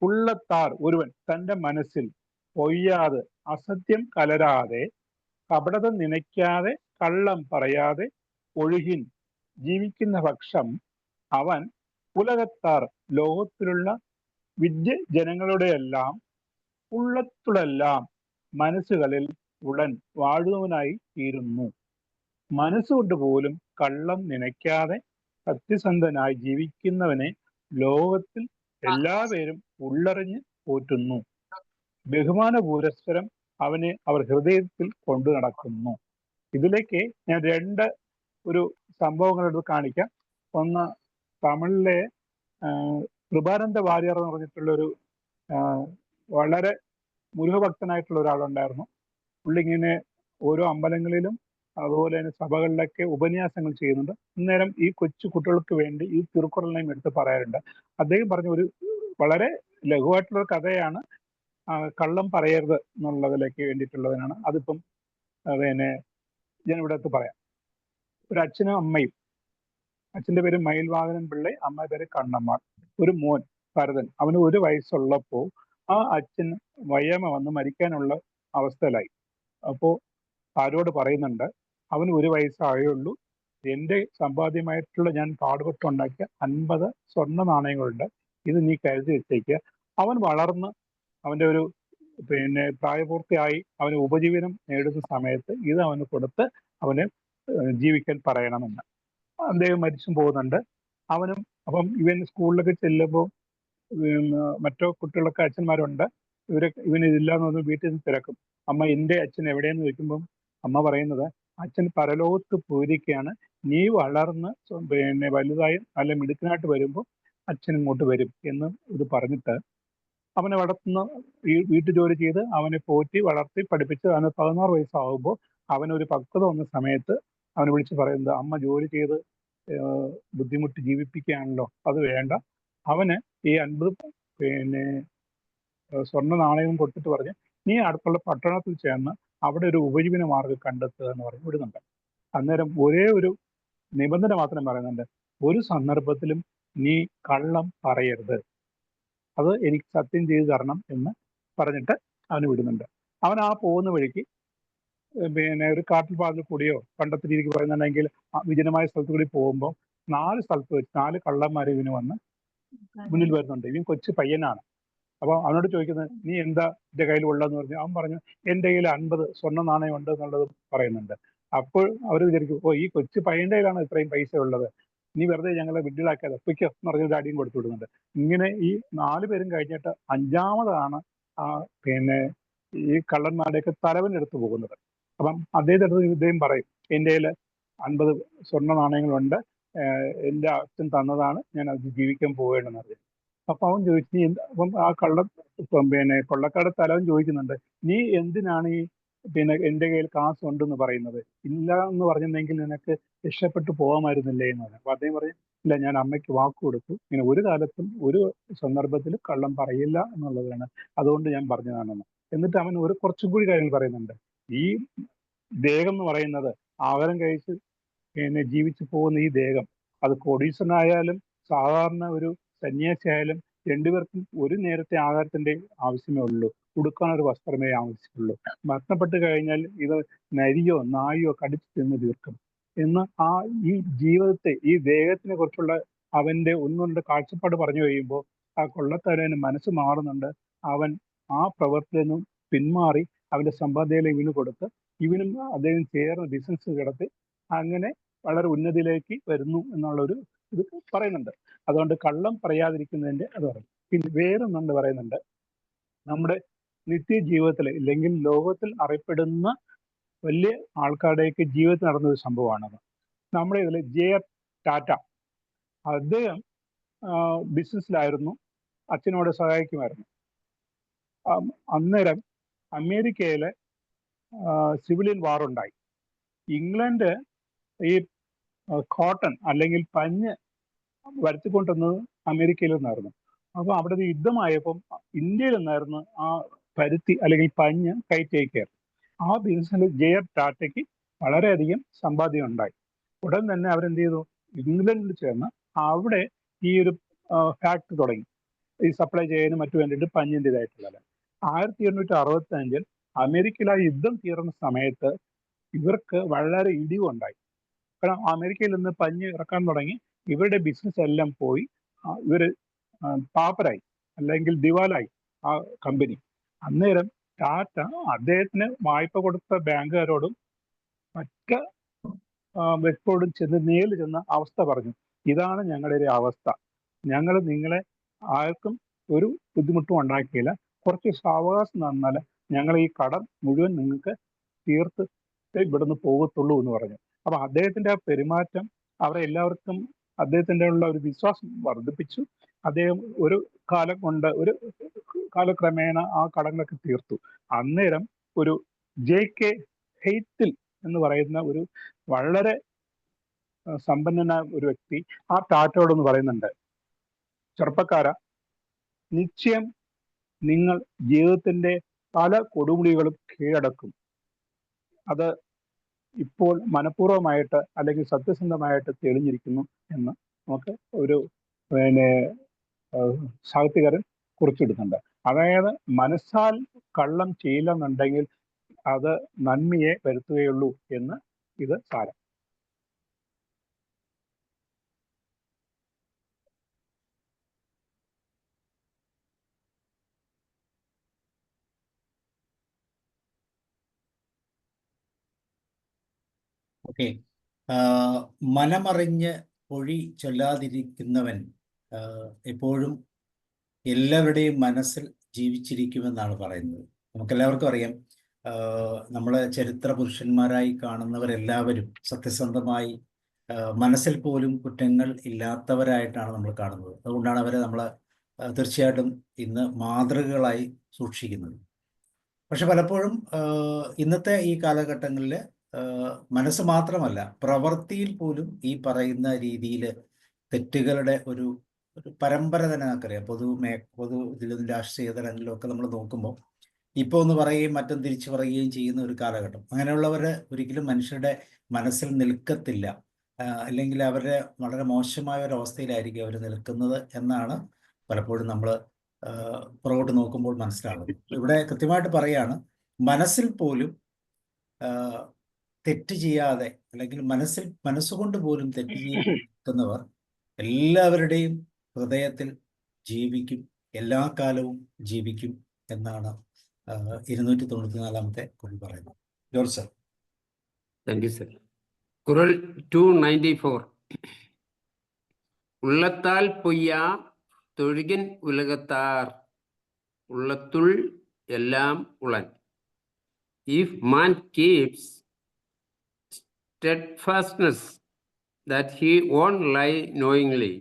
ഉള്ളത്താർ ഒരുവൻ തൻ്റെ മനസ്സിൽ പൊയ്യാതെ അസത്യം കലരാതെ കപടത നനയ്ക്കാതെ കള്ളം പറയാതെ ഒഴുകിൻ ജീവിക്കുന്ന പക്ഷം അവൻ ഉലകത്താർ ലോകത്തിലുള്ള വിദ്യ ജനങ്ങളുടെ എല്ലാം ഉള്ളത്തുളെല്ലാം മനസ്സുകളിൽ ഉടൻ വാഴുന്നവനായി തീരുന്നു. മനസ്സുകൊണ്ട് പോലും കള്ളം നനയ്ക്കാതെ സത്യസന്ധനായി ജീവിക്കുന്നവനെ ലോകത്തിൽ എല്ലാവരും ഉള്ളറിഞ്ഞ് പോറ്റുന്നു. ബഹുമാന പുരസ്സരം അവനെ അവർ ഹൃദയത്തിൽ കൊണ്ടു നടക്കുന്നു. ഇതിലേക്ക് ഞാൻ 2 ഒരു സംഭവങ്ങളെടുത്ത് കാണിക്കാം. ഒന്ന്, തമിഴിലെ കൃപാനന്ദ വാര്യർ എന്ന് പറഞ്ഞിട്ടുള്ളൊരു വളരെ മുരുകഭക്തനായിട്ടുള്ള ഒരാളുണ്ടായിരുന്നു. പുള്ളി ഇങ്ങനെ ഓരോ അമ്പലങ്ങളിലും അതുപോലെ തന്നെ സഭകളിലൊക്കെ ഉപന്യാസങ്ങൾ ചെയ്യുന്നുണ്ട്. അന്നേരം ഈ കൊച്ചു കുട്ടികൾക്ക് വേണ്ടി ഈ തിരുക്കുറളിനെയും എടുത്ത് പറയാറുണ്ട്. അദ്ദേഹം പറഞ്ഞ ഒരു വളരെ ലഘുവായിട്ടുള്ള കഥയാണ്, കള്ളം പറയരുത് എന്നുള്ളതിലേക്ക് വേണ്ടിയിട്ടുള്ളതിനാണ്. അതിപ്പം പിന്നെ ഞാൻ ഇവിടെ പറയാം. ഒരു അച്ഛനും അമ്മയും, അച്ഛൻ്റെ പേര് മയിൽവാഹനൻ പിള്ളை, അമ്മയുടെ പേര് കണ്ണമ്മ. ഒരു മോൻ ഭരതൻ, അവന് 1 വയസ്സുള്ളപ്പോൾ ആ അച്ഛൻ വയ്യായ്മ വന്ന് മരിക്കാനുള്ള അവസ്ഥയിലായി. അപ്പോൾ ആരോട് പറയുന്നുണ്ട്, അവന് 1 വയസ്സായുള്ളൂ, എൻ്റെ സമ്പാദ്യമായിട്ടുള്ള ഞാൻ പാടുപെട്ടുണ്ടാക്കിയ 50 സ്വർണ്ണ നാണയങ്ങളുണ്ട്, ഇത് നീ കരുതി വെച്ചേക്കുക. അവൻ വളർന്ന് അവൻ്റെ ഒരു പ്രായപൂർത്തിയായി അവന് ഉപജീവനം നേടുന്ന സമയത്ത് ഇത് അവന് കൊടുത്ത് അവന് ജീവിക്കാൻ പറയണമെന്ന്. അദ്ദേഹം മരിച്ചും പോകുന്നുണ്ട്. അപ്പം ഇവൻ സ്കൂളിലൊക്കെ ചെല്ലുമ്പോൾ മറ്റോ കുട്ടികളൊക്കെ അച്ഛന്മാരുണ്ട്, ഇവന് ഇതില്ലാന്ന് പറഞ്ഞ് വീട്ടിൽ നിന്ന് തിരക്കും. അമ്മ എൻ്റെ അച്ഛൻ എവിടെയെന്ന് ചോദിക്കുമ്പം അമ്മ പറയുന്നത്, അച്ഛൻ പരലോകത്ത് പോയിരിക്കുകയാണ്, നീ വളർന്ന് വലുതായി നല്ല മിടുക്കനായിട്ട് വരുമ്പോൾ അച്ഛൻ ഇങ്ങോട്ട് വരും എന്ന് ഇത് പറഞ്ഞിട്ട് അവനെ വളർത്തുന്ന വീട്ടു ജോലി ചെയ്ത് അവനെ പോറ്റി വളർത്തി പഠിപ്പിച്ച് അവന് 16 വയസ്സാകുമ്പോൾ അവനൊരു പക്വത വന്ന സമയത്ത് അവനെ വിളിച്ച് പറയുന്നത്, അമ്മ ജോലി ചെയ്ത് ബുദ്ധിമുട്ടി ജീവിപ്പിക്കുകയാണല്ലോ, അത് വേണ്ട. അവന് ഈ 50 സ്വർണ്ണ നാണയവും കൊടുത്തിട്ട് പറഞ്ഞ് നീ അടുത്തുള്ള പട്ടണത്തിൽ ചേർന്ന് അവിടെ ഒരു ഉപജീവന മാർഗ്ഗം കണ്ടെത്തുക എന്ന് പറഞ്ഞ് വിടുന്നുണ്ട്. അന്നേരം ഒരേ ഒരു നിബന്ധന മാത്രം പറയുന്നുണ്ട്, ഒരു സന്ദർഭത്തിലും നീ കള്ളം പറയരുത്, അത് എനിക്ക് സത്യം ചെയ്തു തരണം എന്ന് പറഞ്ഞിട്ട് അവന് വിടുന്നുണ്ട്. അവൻ ആ പോകുന്ന വഴിക്ക് ഒരു കാട്ടിൽ പാതിൽ കൂടിയോ പണ്ടത്തെ രീതിക്ക് പറയുന്നുണ്ടെങ്കിൽ വിജനമായ സ്ഥലത്ത് കൂടി പോകുമ്പോൾ 4 സ്ഥലത്ത് വെച്ച് 4 കള്ളന്മാർ ഇവന് വന്ന് മുന്നിൽ വരുന്നുണ്ട്. ഇവൻ കൊച്ചു പയ്യനാണ്. അപ്പൊ അവനോട് ചോദിക്കുന്നത്, നീ എന്താ എന്റെ കയ്യിൽ ഉള്ളതെന്ന് പറഞ്ഞു. അവൻ പറഞ്ഞു, എന്റെ കയ്യിൽ 50 സ്വർണ്ണ നാണയം ഉണ്ട് എന്നുള്ളത് പറയുന്നുണ്ട്. അപ്പോൾ അവർ വിചാരിക്കും, ഓ ഈ കൊച്ചു പയ്യന്റെ കയ്യിലാണ് ഇത്രയും പൈസ ഉള്ളത്, നീ വെറുതെ ഞങ്ങളെ വിഡ്ഢികളാക്കിയത് ഒപ്പിക്കോ എന്ന് പറഞ്ഞൊരു അടിയും കൊടുത്തു വിടുന്നുണ്ട്. ഇങ്ങനെ ഈ 4 പേരും കഴിഞ്ഞിട്ട് 5ാമതാണ് ഈ കള്ളന്മാരുടെയൊക്കെ തലവനെടുത്ത് പോകുന്നത്. അപ്പം അദ്ദേഹം പറയും, എൻ്റെ കയ്യിൽ 50 സ്വർണ്ണ നാണയങ്ങളുണ്ട്, എൻ്റെ അച്ഛൻ തന്നതാണ്, ഞാൻ അത് ജീവിക്കാൻ പോവുകയാണെന്ന് അറിയാം. അപ്പൊ അവൻ ചോദിച്ചു, നീ അപ്പം ആ കൊള്ളക്കാരുടെ തലവൻ ചോദിക്കുന്നുണ്ട്, നീ എന്തിനാണ് ഈ എൻ്റെ കയ്യിൽ കാശ് ഉണ്ടെന്ന് പറയുന്നത്? ഇല്ല എന്ന് പറഞ്ഞിട്ടുണ്ടെങ്കിൽ നിനക്ക് രക്ഷപ്പെട്ടു പോകാമായിരുന്നില്ലേ എന്ന് പറഞ്ഞു. അപ്പൊ അദ്ദേഹം പറയും, ഇല്ല, ഞാൻ അമ്മയ്ക്ക് വാക്ക് കൊടുത്തു, ഇങ്ങനെ ഒരു കാലത്തും ഒരു സന്ദർഭത്തിലും കള്ളം പറയില്ല എന്നുള്ളതാണ്, അതുകൊണ്ട് ഞാൻ പറഞ്ഞതാണെന്ന്. എന്നിട്ട് അവൻ കുറച്ചും കൂടി കാര്യങ്ങൾ പറയുന്നുണ്ട്. ഈ ദേഹം എന്ന് പറയുന്നത് ആഹാരം കഴിച്ച് ജീവിച്ചു പോകുന്ന ഈ ദേഹം, അത് കോടീശ്വരനായാലും സാധാരണ ഒരു സന്യാസി ആയാലും രണ്ടുപേർക്കും ഒരു നേരത്തെ ആഹാരത്തിന്റെ ആവശ്യമേ ഉള്ളൂ, ഉടുക്കാനൊരു വസ്ത്രമേ ആവശ്യമുള്ളൂ. മരണപ്പെട്ട് കഴിഞ്ഞാൽ ഇത് നരിയോ നായോ കടിച്ചു തിന്ന് തീർക്കും എന്ന് ഈ ജീവിതത്തെ, ഈ ദേഹത്തിനെ കുറിച്ചുള്ള അവന്റെ ഒന്നുകൊണ്ട് കാഴ്ചപ്പാട് പറഞ്ഞു കഴിയുമ്പോൾ ആ കൊള്ളക്കാരന് മനസ്സ് മാറുന്നുണ്ട്. അവൻ ആ പ്രവൃത്തിയിൽ നിന്നും പിന്മാറി അവന്റെ സമ്പാദ്യം ഇവന് കൊടുത്ത് ഇവനും അദ്ദേഹം ചേർന്ന് ബിസിനസ് കിടത്തി അങ്ങനെ വളരെ ഉന്നതിയിലേക്ക് വരുന്നു എന്നുള്ളൊരു ഇത് പറയുന്നുണ്ട്. അതുകൊണ്ട് കള്ളം പറയാതിരിക്കുന്നതിന്റെ അത് പറയും. പിന്നെ വേറൊന്നുണ്ട് പറയുന്നുണ്ട്, നമ്മുടെ നിത്യജീവിതത്തിൽ ഇല്ലെങ്കിൽ ലോകത്തിൽ അറിയപ്പെടുന്ന വലിയ ആൾക്കാരുടെയൊക്കെ ജീവിതത്തിൽ നടന്നൊരു സംഭവമാണത്. നമ്മുടെ ഇതിൽ ജെ.ആർ. ടാറ്റ, അദ്ദേഹം ബിസിനസ്സിലായിരുന്നു, അച്ഛനോട് സഹായിക്കുമായിരുന്നു. അന്നേരം അമേരിക്കയിലെ സിവിലിയൻ വാർ ഉണ്ടായി. ഇംഗ്ലണ്ട് ഈ കോട്ടൺ അല്ലെങ്കിൽ പഞ്ഞ് വരുത്തിക്കൊണ്ടുവന്നത് അമേരിക്കയിൽ നിന്നായിരുന്നു. അപ്പൊ അവിടെ ഒരു യുദ്ധമായപ്പം ഇന്ത്യയിൽ നിന്നായിരുന്നു ആ പരുത്തി അല്ലെങ്കിൽ പഞ്ഞ് കയറ്റി അയക്കുകയായിരുന്നു. ആ ബിസിനസ്സിൽ ജെ.ആർ. ടാറ്റയ്ക്ക് വളരെയധികം സമ്പാദ്യം ഉണ്ടായി. ഉടൻ തന്നെ അവരെന്ത് ചെയ്തു, ഇംഗ്ലണ്ടിൽ ചേർന്ന് അവിടെ ഈ ഒരു ഫാക്ടറി തുടങ്ങി, ഈ സപ്ലൈ ചെയ്യാനും മറ്റു വേണ്ടിയിട്ട് പഞ്ഞിൻ്റെ ഇതായിട്ടുള്ളത്. 1865 അമേരിക്കയിൽ ആ യുദ്ധം തീർന്ന സമയത്ത് ഇവർക്ക് വളരെ ഇടിവുണ്ടായി. കാരണം അമേരിക്കയിൽ നിന്ന് പഞ്ഞ് ഇറക്കാൻ തുടങ്ങി, ഇവരുടെ ബിസിനസ് എല്ലാം പോയി, ഇവര് പാപ്പരായി അല്ലെങ്കിൽ ദിവാലായി ആ കമ്പനി. അന്നേരം ടാറ്റ അദ്ദേഹത്തിന് വായ്പ കൊടുത്ത ബാങ്കുകാരോടും മറ്റ് വ്യക്തിയോടും നേരിൽ ചെന്ന അവസ്ഥ പറഞ്ഞു, ഇതാണ് ഞങ്ങളുടെ ഒരു അവസ്ഥ, ഞങ്ങൾ നിങ്ങളെ ആർക്കും ഒരു ബുദ്ധിമുട്ടും ഉണ്ടാക്കിയില്ല, കുറച്ച് സാവകാശം തന്നാൽ ഞങ്ങൾ ഈ കടം മുഴുവൻ നിങ്ങൾക്ക് തീർത്ത് ഇവിടുന്ന് പോകത്തുള്ളൂ എന്ന് പറഞ്ഞു. അപ്പൊ അദ്ദേഹത്തിന്റെ ആ പെരുമാറ്റം അവരെ എല്ലാവർക്കും അദ്ദേഹത്തിന്റെ ഉള്ള ഒരു വിശ്വാസം വർദ്ധിപ്പിച്ചു. അദ്ദേഹം ഒരു കാലം കൊണ്ട് കാലക്രമേണ ആ കടങ്ങളൊക്കെ തീർത്തു. അന്നേരം ഒരു ജെ.കെ. ഹെയ്ത്തിൽ എന്ന് പറയുന്ന ഒരു വളരെ സമ്പന്നനായ ഒരു വ്യക്തി ആ ടാറ്റയോടൊന്ന് പറയുന്നുണ്ട്, ചെറുപ്പക്കാരാ, നിശ്ചയം നിങ്ങൾ ജീവിതത്തിന്റെ പല കൊടുമുടികളും കീഴടക്കും, അത് ഇപ്പോൾ മനഃപൂർവ്വമായിട്ട് അല്ലെങ്കിൽ സത്യസന്ധമായിട്ട് തെളിഞ്ഞിരിക്കുന്നു എന്ന് നമുക്ക് ഒരു സാഹിത്യകാരൻ കുറിച്ചിടുന്നുണ്ട്. അതായത് മനസ്സാൽ കള്ളം ചെയ്യില്ലെന്നുണ്ടെങ്കിൽ അത് നന്മയെ വരുത്തുകയുള്ളൂ എന്ന് ഇത് സാരം. ഓക്കെ. മനമറിഞ്ഞ് പൊഴി ചൊല്ലാതിരിക്കുന്നവൻ എപ്പോഴും എല്ലാവരുടെയും മനസ്സിൽ ജീവിച്ചിരിക്കുമെന്നാണ് പറയുന്നത്. നമുക്കെല്ലാവർക്കും അറിയാം, നമ്മൾ ചരിത്ര പുരുഷന്മാരായി കാണുന്നവരെല്ലാവരും സത്യസന്ധമായി മനസ്സിൽ പോലും കുറ്റങ്ങൾ ഇല്ലാത്തവരായിട്ടാണ് നമ്മൾ കാണുന്നത്. അതുകൊണ്ടാണ് അവരെ നമ്മൾ തീർച്ചയായിട്ടും ഇന്ന് മാതൃകകളായി സൂക്ഷിക്കുന്നത്. പക്ഷെ പലപ്പോഴും ഇന്നത്തെ ഈ കാലഘട്ടങ്ങളിൽ മനസ്സ് മാത്രമല്ല, പ്രവൃത്തിയിൽ പോലും ഈ പറയുന്ന രീതിയിൽ തെറ്റുകളുടെ ഒരു പരമ്പര തന്നെ നമുക്കറിയാം. പൊതു ഇതിലും രാഷ്ട്രീയ തലങ്ങളിലും ഒക്കെ നമ്മൾ നോക്കുമ്പോൾ ഇപ്പോൾ ഒന്ന് പറയുകയും മറ്റും തിരിച്ചു പറയുകയും ചെയ്യുന്ന ഒരു കാലഘട്ടം. അങ്ങനെയുള്ളവർ ഒരിക്കലും മനുഷ്യരുടെ മനസ്സിൽ നിൽക്കത്തില്ല, അല്ലെങ്കിൽ അവരുടെ വളരെ മോശമായ ഒരു അവസ്ഥയിലായിരിക്കും അവർ നിൽക്കുന്നത് എന്നാണ് പലപ്പോഴും നമ്മൾ പുറകോട്ട് നോക്കുമ്പോൾ മനസ്സിലാകുന്നത്. ഇവിടെ കൃത്യമായിട്ട് പറയാണ്, മനസ്സിൽ പോലും തെറ്റ് ചെയ്യാതെ, അല്ലെങ്കിൽ മനസ്സുകൊണ്ട് പോലും തെറ്റ് ചെയ്യുന്നവർ എല്ലാവരുടെയും ഹൃദയത്തിൽ ജീവിക്കും, എല്ലാ കാലവും ജീവിക്കും എന്നാണ് 294-ാമത്തെ കുറിൽ പറയുന്നത്. George sir. Thank you sir. Kural 294. உள்ளத்தால் பொய்யா தொழுகின் உலகத்தார் உள்ளத்துள் எல்லாம் உளன். If man keeps steadfastness that he won't lie knowingly,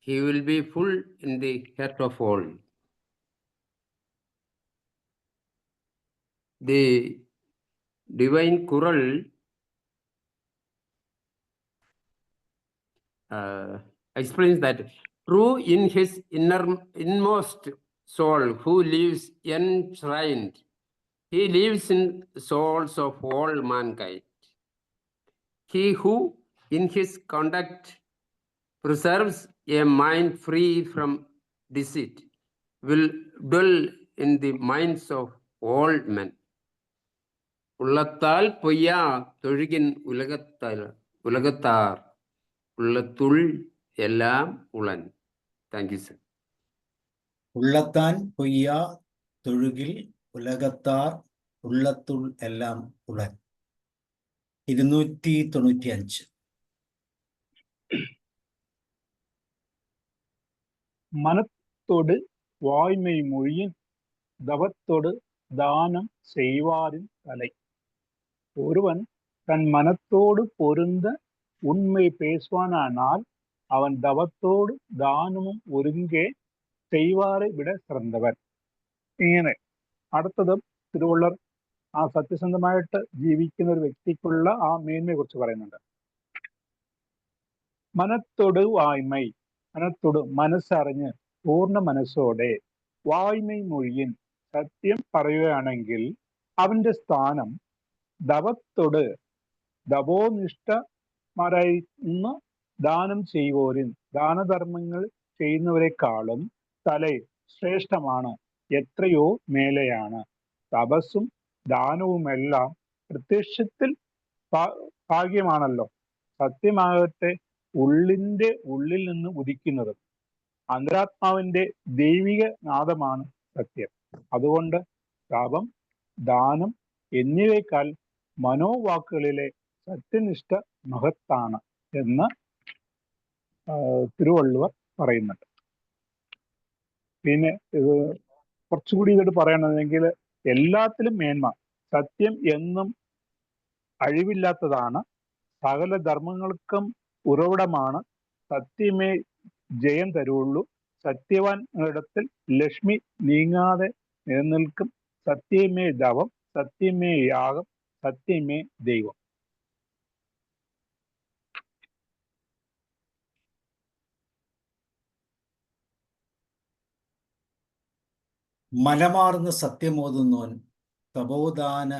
he will be full in the heart of all. The divine Qural explains that true in his inmost soul, who lives enshrined, he lives in souls of all mankind. He who in his conduct preserves a mind free from deceit will dwell in the minds of all men. உள்ளத்தால் பொய்யா தொழுகின் உலகத்தார் உள்ளத்துள் எல்லாம் உளன். Thank you sir. ഉള്ളത്താൻ പൊയ്യാ തൊഴുകിൽ ഉലകത്താർ ഉള്ളത്തുൾ എല്ലാം ഉളൻ. 295. மனத்தோடு வாய்மை மொழியின் தவத்தோடு தானம் செய்வாரின் தலை. ஒருவன் தன் மனத்தோடு பொருந்த உண்மை பேசுவானால் அவன் தவத்தோடு தானமும் ஒருங்கே செய்வாரை விட சிறந்தവൻ. ഇങ്ങനെ അടുത്തതും തിരുവള്ളർ ആ സത്യസന്ധമായിട്ട് ജീവിക്കുന്ന ഒരു വ്യക്തിക്കുള്ള ആ മേന്മയെ കുറിച്ച് പറയുന്നുണ്ട്. മനത്തോട് വായ്മൈ, മനത്തോട് മനസ്സറിഞ്ഞ് പൂർണ്ണ മനസ്സോടെ വായ്മൈ മൊഴിയൻ സത്യം പറയുകയാണെങ്കിൽ അവന്റെ സ്ഥാനം ദവത്തോട് ദവോനിഷ്ഠമാരായി നിന്ന് ദാനം ചെയ്യുവോരിൻ ദാനധർമ്മങ്ങൾ ചെയ്യുന്നവരെക്കാളും തലേ ശ്രേഷ്ഠമാണ്, എത്രയോ മേലെയാണ്. തപസ്സും ദാനവുമെല്ലാം പ്രത്യക്ഷത്തിൽ ഭാഗ്യമാണല്ലോ. സത്യമാകട്ടെ ഉള്ളിൽ നിന്ന് ഉദിക്കുന്നത്. അന്തരാത്മാവിന്റെ ദൈവിക നാദമാണ് സത്യം. അതുകൊണ്ട് തപം, ദാനം എന്നിവയേക്കാൾ മനോവാക്കുകളിലെ സത്യനിഷ്ഠ മഹത്താണ് എന്ന് തിരുവള്ളുവർ പറയുന്നുണ്ട്. പിന്നെ ഇത് കുറച്ചുകൂടി ഇതോട് പറയണമെങ്കിൽ എല്ലാത്തിലും മേന്മ സത്യം എന്നും അഴിവില്ലാത്തതാണ്, സകല ധർമ്മങ്ങൾക്കും ഉറവിടമാണ്, സത്യമേ ജയം തരുള്ളൂ, സത്യവാനിടത്തിൽ ലക്ഷ്മി നീങ്ങാതെ നിലനിൽക്കും, സത്യമേ ദവം, സത്യമേ യാഗം, സത്യമേ ദൈവം. മലമാർന്ന് സത്യമോതുന്നോൻ തപോദാന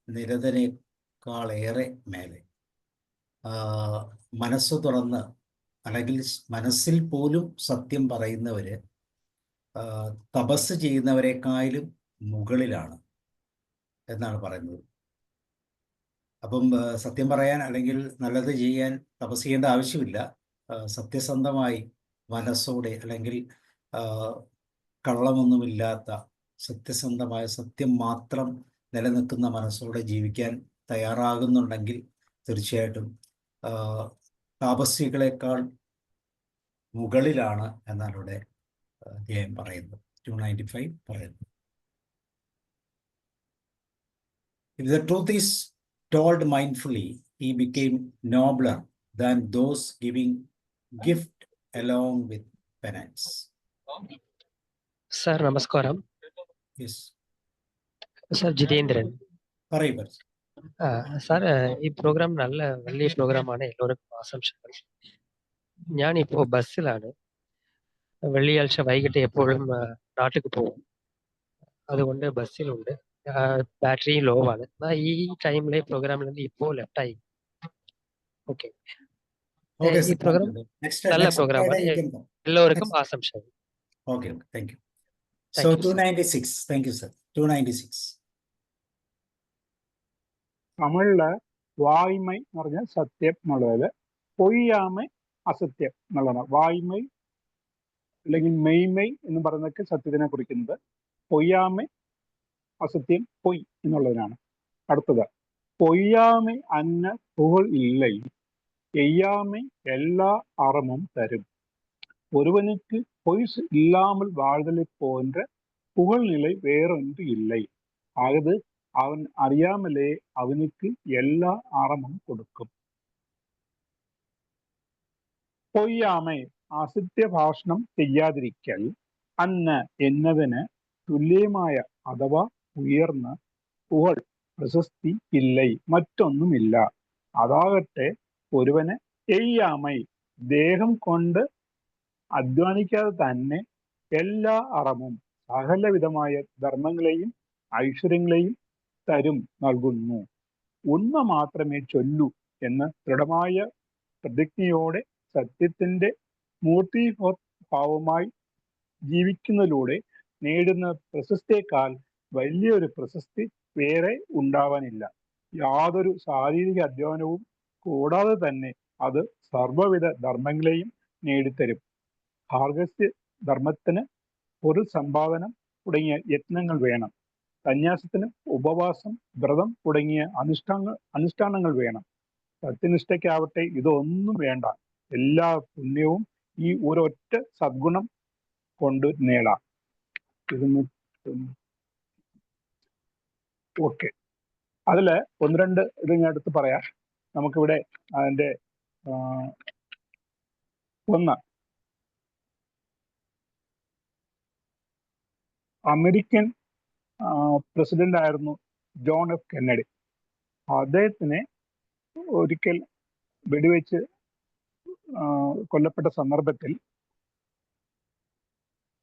നിരതനേക്കാളേറെ മേലെ. മനസ്സ് തുറന്ന്, അല്ലെങ്കിൽ മനസ്സിൽ പോലും സത്യം പറയുന്നവര് തപസ് ചെയ്യുന്നവരെക്കാളും മുകളിലാണ് എന്നാണ് പറയുന്നത്. അപ്പം സത്യം പറയാൻ അല്ലെങ്കിൽ നല്ലത് ചെയ്യാൻ തപസ് ചെയ്യേണ്ട ആവശ്യമില്ല. സത്യസന്ധമായി മനസ്സോടെ, അല്ലെങ്കിൽ കള്ളമൊന്നുമില്ലാത്ത സത്യസന്ധമായ സത്യം മാത്രം നിലനിൽക്കുന്ന മനസ്സോടെ ജീവിക്കാൻ തയ്യാറാകുന്നുണ്ടെങ്കിൽ തീർച്ചയായിട്ടും താപസ്വികളെക്കാൾ മുകളിലാണ് എന്നാണ് ഇവിടെ അധ്യായം പറയുന്നത്. 295 പറയുന്നു. If the truth is told mindfully, he became nobler than those giving gift along with penance. Sir നമസ്കാരം. Yes, sir Jithendran. പറയൂ. സാർ ഈ പ്രോഗ്രാം വലിയ പ്രോഗ്രാമാണ്. എല്ലാവർക്കും ആശംസകൾ. ഞാനിപ്പോൾ ബസ്സിലാണ്. വെള്ളിയാഴ്ച വൈകിട്ട് എപ്പോഴും നാട്ടിൽ പോകും. അതുകൊണ്ട് ബസ്സിലുണ്ട്. ബാറ്ററി ലോ ആണ്. ഈ ടൈമിലെ പ്രോഗ്രാമിൽ നിന്ന് ഇപ്പോൾ ലെഫ്റ്റായി. ഓക്കെ, ഈ പ്രോഗ്രാം നല്ല പ്രോഗ്രാമാണ്. എല്ലാവർക്കും ആശംസകൾ. Okay, thank you. So 296, thank you, sir. 296. തമിഴില് വായ്മൈ എന്ന് പറഞ്ഞാൽ സത്യം എന്നുള്ളതില് പൊയ്യാമൈ അസത്യം എന്നുള്ളതാണ്. വായ്മൈ അല്ലെങ്കിൽ മെയ്മൈ എന്ന് പറയുന്നതൊക്കെ സത്യത്തിനെ കുറിക്കുന്നത്. പൊയ്യാമൈ അസത്യം പൊയ് എന്നുള്ളതിനാണ്. അടുത്തത് പൊയ്യാമൈ അന്ന പുകൾ இல்லை, எய்யாமை எல்லா அறமும் தரும். ஒருவனுக்கு பொய் இல்லாமல் வாழ்தலை போன்ற புகழ்நிலை வேறொன்று இல்லை. ஆகது அவன் അറിയാമലേ അവനുക്ക് എല്ലാ അറമും കൊടുക്കും. പൊയ്യാമൈ അസത്യ ഭാഷണം ചെയ്യാതിരിക്കൽ. അന്ന എന്നതിന് തുല്യമായ അഥവാ ഉയർന്ന പുകൾ പ്രശസ്തി ഇല്ലൈ മറ്റൊന്നുമില്ല. അതാകട്ടെ ഒരുവന് എയ്യാമൈ ദേഹം കൊണ്ട് അധ്വാനിക്കാതെ തന്നെ എല്ലാ അറമും സകലവിധമായ ധർമ്മങ്ങളെയും ഐശ്വര്യങ്ങളെയും തരും നൽകുന്നു. ഉണ്മ മാത്രമേ ചൊല്ലൂ എന്ന് ദൃഢമായ പ്രതിജ്ഞയോടെ സത്യത്തിന്റെ മൂർത്തിഭാവമായി ജീവിക്കുന്നതിലൂടെ നേടുന്ന പ്രശസ്തിയേക്കാൾ വലിയൊരു പ്രശസ്തി വേറെ ഉണ്ടാവാനില്ല. യാതൊരു ശാരീരിക അധ്വാനവും കൂടാതെ തന്നെ അത് സർവ്വവിധ ധർമ്മങ്ങളെയും നേടിത്തരും. ഭാർഗസ്യ ധർമ്മത്തിന് ഒരു സമ്പാദനം തുടങ്ങിയ യത്നങ്ങൾ വേണം. സന്യാസത്തിന് ഉപവാസം, വ്രതം തുടങ്ങിയ അനുഷ്ഠാനങ്ങൾ വേണം. സത്യനിഷ്ഠയ്ക്കാവട്ടെ ഇതൊന്നും വേണ്ട. എല്ലാ പുണ്യവും ഈ ഒരൊറ്റ സദ്ഗുണം കൊണ്ട് നേടാം. ഓക്കെ, അതില് ഒന്ന് രണ്ട് ഇത് ഞാൻ എടുത്ത് പറയാം. നമുക്കിവിടെ അതിന്റെ ഒന്ന്, അമേരിക്കൻ പ്രസിഡന്റ് ആയിരുന്നു ജോൺ എഫ് കെന്നഡി. അദ്ദേഹത്തിനെ ഒരിക്കൽ വെടിവെച്ച് കൊല്ലപ്പെട്ട സന്ദർഭത്തിൽ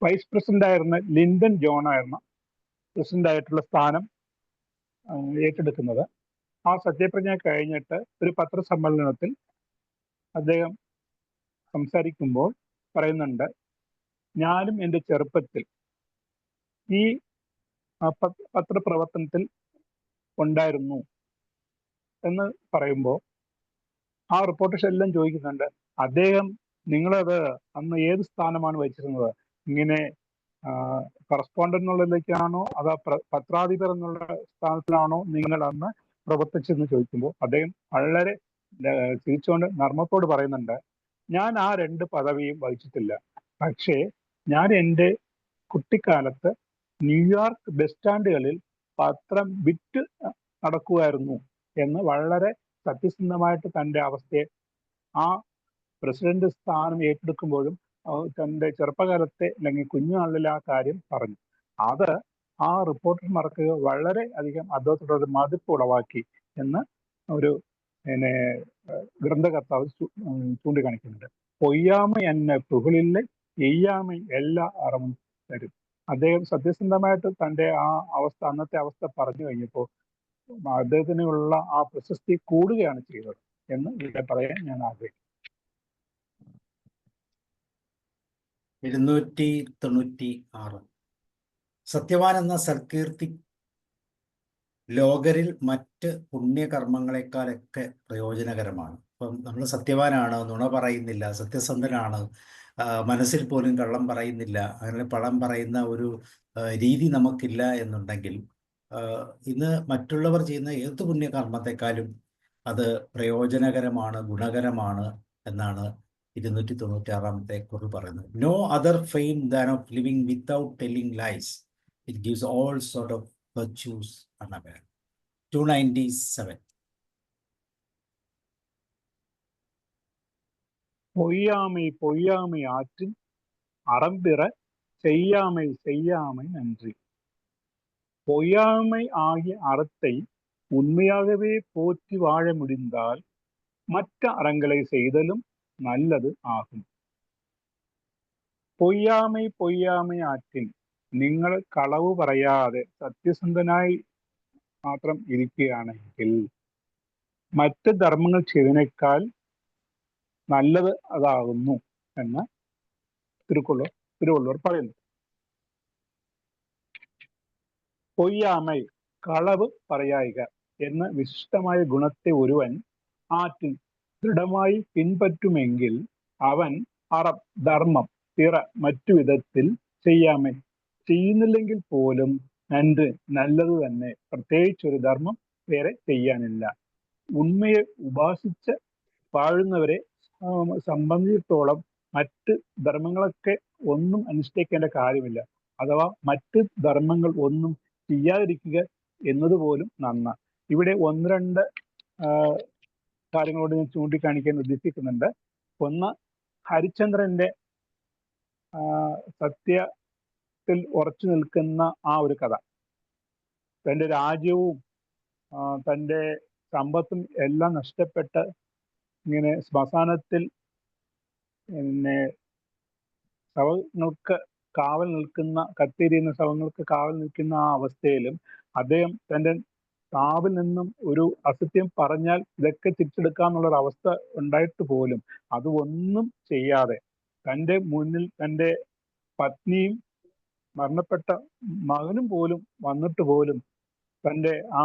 വൈസ് പ്രസിഡന്റ് ആയിരുന്ന ലിൻഡൻ ജോൺ ആയിരുന്ന പ്രസിഡന്റ് ആയിട്ടുള്ള സ്ഥാനം ഏറ്റെടുക്കുന്നത്. ആ സത്യപ്രതിജ്ഞ കഴിഞ്ഞിട്ട് ഒരു പത്രസമ്മേളനത്തിൽ അദ്ദേഹം സംസാരിക്കുമ്പോൾ പറയുന്നുണ്ട്, ഞാനും എൻ്റെ ചെറുപ്പത്തിൽ ഈ പത്രപ്രവർത്തനത്തിൽ ഉണ്ടായിരുന്നു എന്ന് പറയുമ്പോൾ ആ റിപ്പോർട്ടേഴ്സ് എല്ലാം ചോദിക്കുന്നുണ്ട്, അദ്ദേഹം നിങ്ങളത് അന്ന് ഏത് സ്ഥാനമാണ് വഹിച്ചിരുന്നത്? ഇങ്ങനെ കറസ്പോണ്ടന്റ് എന്നുള്ളതിലേക്കാണോ അതോ പത്രാധിപർ എന്നുള്ള സ്ഥാനത്തിലാണോ നിങ്ങൾ അന്ന് പ്രവർത്തിച്ചെന്ന് ചോദിക്കുമ്പോൾ അദ്ദേഹം വളരെ തിരിച്ചുകൊണ്ട് നർമ്മത്തോട് പറയുന്നുണ്ട്, ഞാൻ ആ രണ്ട് പദവിയും വഹിച്ചിട്ടില്ല. പക്ഷേ ഞാൻ എൻ്റെ കുട്ടിക്കാലത്ത് ന്യൂയോർക്ക് ബസ് സ്റ്റാൻഡുകളിൽ പത്രം വിറ്റ് നടക്കുമായിരുന്നു എന്ന് വളരെ സത്യസന്ധമായിട്ട് തൻ്റെ അവസ്ഥയെ ആ പ്രസിഡന്റ് സ്ഥാനം ഏറ്റെടുക്കുമ്പോഴും തൻ്റെ ചെറുപ്പകാലത്തെ അല്ലെങ്കിൽ കുഞ്ഞുനാളിലെ ആ കാര്യം പറഞ്ഞു. അത് ആ റിപ്പോർട്ടർമാർക്ക് വളരെ അധികം അദ്ദേഹത്തോടൊരു മതിപ്പ് ഉളവാക്കി എന്ന് ഒരു ഗ്രന്ഥകർത്താവ് ചൂണ്ടിക്കാണിക്കുന്നുണ്ട്. പൊയ്യാമൈ എന്നെ പുകളില്ല, എയ്യാമൈ എല്ലാ അറമും തരും. അദ്ദേഹം സത്യസന്ധമായിട്ട് തൻ്റെ ആ അവസ്ഥ, അന്നത്തെ അവസ്ഥ പറഞ്ഞു കഴിഞ്ഞപ്പോൾ അദ്ദേഹത്തിനുള്ള ആ പ്രശസ്തി കൂടുകയാണ് ചെയ്തത് എന്ന് ഇവിടെ പറയാൻ ഞാൻ ആഗ്രഹിക്കുന്നു. 296. സത്യവാൻ എന്ന സൽകീർത്തി ലോകരിൽ മറ്റ് പുണ്യകർമ്മങ്ങളെക്കാളൊക്കെ പ്രയോജനകരമാണ്. അപ്പം നമ്മൾ സത്യവാനാണ്, നുണ പറയുന്നില്ല, സത്യസന്ധനാണ്, മനസ്സിൽ പോലും കള്ളം പറയുന്നില്ല, അങ്ങനെ പണം പറയുന്ന ഒരു രീതി നമുക്കില്ല എന്നുണ്ടെങ്കിൽ ഇന്ന് മറ്റുള്ളവർ ചെയ്യുന്ന ഏത് പുണ്യകർമ്മത്തെക്കാളും അത് പ്രയോജനകരമാണ്, ഗുണകരമാണ് എന്നാണ് 296 കുറിപ്പ് പറയുന്നത്. No other fame than of living without telling lies. It gives all sort of virtues unaware. 297. பொய்யாமை பொய்யாமை ஆற்றின் அறம்பிற செய்யாமை செய்யாமை நன்றி. பொய்யாமை ஆகிய அறத்தை உண்மையாகவே போற்றி வாழ முடிந்தால் மற்ற அறங்களை செய்தலும் நல்லது ஆகும். പൊയ്യാമൈ പൊയ്യാമൈ ആറ്റിൽ നിങ്ങൾ കളവ് പറയാതെ സത്യസന്ധനായി മാത്രം ഇരിക്കുകയാണെങ്കിൽ മറ്റ് ധർമ്മങ്ങൾ ചെയ്തതിനേക്കാൾ നല്ലത് അതാകുന്നു എന്ന് തിരുവള്ളുവർ പറയുന്നു. പൊയ്യാമൈ കളവ് പറയായിക എന്ന വിശിഷ്ടമായ ഗുണത്തെ ഒരുവൻ ആറ്റിൽ ദൃഢമായി പിൻപറ്റുമെങ്കിൽ അവൻ അറം ധർമ്മം പിറ മറ്റു വിധത്തിൽ ചെയ്യാമേ ചെയ്യുന്നില്ലെങ്കിൽ പോലും നല്ലത് തന്നെ. പ്രത്യേകിച്ച് ഒരു ധർമ്മം വേറെ ചെയ്യാനില്ല. ഉണ്മയെ ഉപാസിച്ച് വാഴുന്നവരെ സംബന്ധിച്ചിടത്തോളം മറ്റ് ധർമ്മങ്ങളൊക്കെ ഒന്നും അനുഷ്ഠിക്കേണ്ട കാര്യമില്ല. അഥവാ മറ്റ് ധർമ്മങ്ങൾ ഒന്നും ചെയ്യാതിരിക്കുക എന്നതുപോലും നന്ന. ഇവിടെ ഒന്ന് രണ്ട് കാര്യങ്ങളോട് ഞാൻ ചൂണ്ടിക്കാണിക്കാൻ ഉദ്ദേശിക്കുന്നുണ്ട്. ഒന്ന്, ഹരിശ്ചന്ദ്രന്റെ സത്യത്തിൽ ഉറച്ചു നിൽക്കുന്ന ആ ഒരു കഥ. തൻ്റെ രാജ്യവും തൻ്റെ സമ്പത്തും എല്ലാം നഷ്ടപ്പെട്ട് ഇങ്ങനെ ശ്മശാനത്തിൽ പിന്നെ ശവങ്ങൾക്ക് കാവൽ നിൽക്കുന്ന, കത്തിരിയുന്ന ശവങ്ങൾക്ക് കാവൽ നിൽക്കുന്ന ആ അവസ്ഥയിലും അദ്ദേഹം തൻ്റെ നാവിൽ നിന്നും ഒരു അസത്യം പറഞ്ഞാൽ ഇതൊക്കെ തിരിച്ചെടുക്കാന്നുള്ളൊരു അവസ്ഥ ഉണ്ടായിട്ട് പോലും അത് ഒന്നും ചെയ്യാതെ തൻ്റെ മുന്നിൽ തൻ്റെ പത്നിയും മരണപ്പെട്ട മകനും പോലും വന്നിട്ട് പോലും തൻ്റെ ആ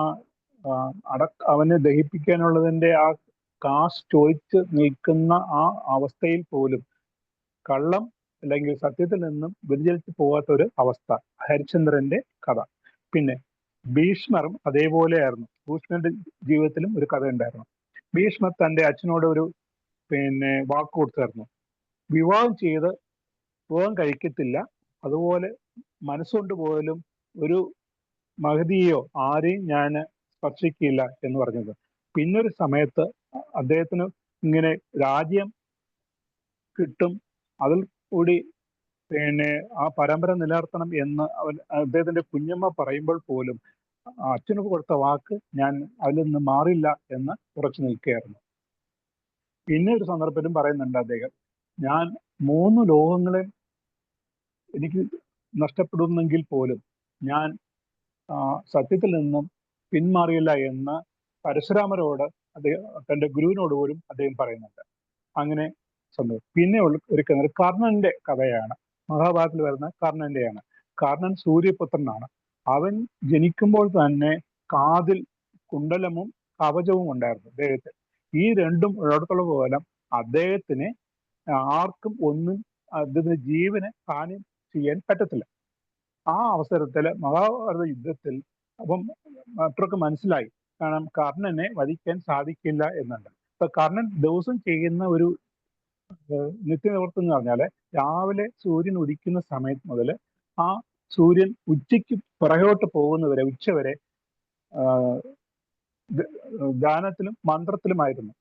അവനെ ദഹിപ്പിക്കാനുള്ളതിൻ്റെ ആ കാശ് ചോദിച്ച് നിൽക്കുന്ന ആ അവസ്ഥയിൽ പോലും കള്ളം അല്ലെങ്കിൽ സത്യത്തിൽ നിന്നും വ്യതിചലിച്ച് പോകാത്ത ഒരു അവസ്ഥ ഹരിശ്ചന്ദ്രന്റെ കഥ. പിന്നെ ഭീഷ്മറും അതേപോലെയായിരുന്നു. ഭീഷ്മരുടെ ജീവിതത്തിലും ഒരു കഥ ഉണ്ടായിരുന്നു. ഭീഷ്മർ തൻ്റെ അച്ഛനോട് ഒരു വാക്ക് കൊടുത്തായിരുന്നു. വിവാഹം കഴിക്കത്തില്ല, അതുപോലെ മനസ്സുകൊണ്ട് പോലും ഒരു മഹതിയോ ആരെയും ഞാൻ സ്പർശിക്കില്ല എന്ന് പറഞ്ഞത്. പിന്നൊരു സമയത്ത് അദ്ദേഹത്തിന് ഇങ്ങനെ രാജ്യം കിട്ടും, അതിൽ കൂടി ആ പരമ്പര നിലനിർത്തണം എന്ന് അദ്ദേഹത്തിന്റെ കുഞ്ഞമ്മ പറയുമ്പോൾ പോലും അച്ഛന് കൊടുത്ത വാക്ക് ഞാൻ അതിൽ നിന്ന് മാറില്ല എന്ന് ഉറച്ചു നിൽക്കുകയായിരുന്നു. പിന്നെ ഒരു സന്ദർഭത്തിലും പറയുന്നുണ്ട് അദ്ദേഹം, ഞാൻ 3 ലോകങ്ങളെ എനിക്ക് നഷ്ടപ്പെടുന്നെങ്കിൽ പോലും ഞാൻ സത്യത്തിൽ നിന്നും പിന്മാറിയില്ല എന്ന് പരശുരാമരോട് അദ്ദേഹം തൻ്റെ ഗുരുവിനോട് പോലും അദ്ദേഹം പറയുന്നുണ്ട്. അങ്ങനെ സംഭവം. പിന്നെ ഒരു കർണന്റെ കഥയാണ്, മഹാഭാരതത്തിൽ വരുന്ന കർണന്റെയാണ്. കർണൻ സൂര്യപുത്രനാണ്. അവൻ ജനിക്കുമ്പോൾ തന്നെ കാതിൽ കുണ്ടലമും കവചവും ഉണ്ടായിരുന്നു അദ്ദേഹത്തിന്. ഈ രണ്ടും ഉള്ളിടത്തോളം പോലെ അദ്ദേഹത്തിന് ആർക്കും ഒന്നും അദ്ദേഹത്തിന്റെ ജീവന് ഹാനി ചെയ്യാൻ പറ്റത്തില്ല. ആ അവസരത്തിൽ മഹാഭാരത യുദ്ധത്തിൽ അപ്പം മറ്റൊക്കെ മനസ്സിലായി, കാരണം കർണനെ വധിക്കാൻ സാധിക്കില്ല എന്നുണ്ട്. അപ്പൊ കർണൻ ദിവസം ചെയ്യുന്ന ഒരു നിത്യനിവൃത്തം എന്ന് പറഞ്ഞാല് രാവിലെ സൂര്യൻ ഉദിക്കുന്ന സമയത്ത് മുതൽ ആ സൂര്യൻ ഉച്ചയ്ക്ക് പുറകോട്ട് പോകുന്നവരെ ഉച്ചവരെ ധ്യാനത്തിലും മന്ത്രത്തിലുമായിരുന്നു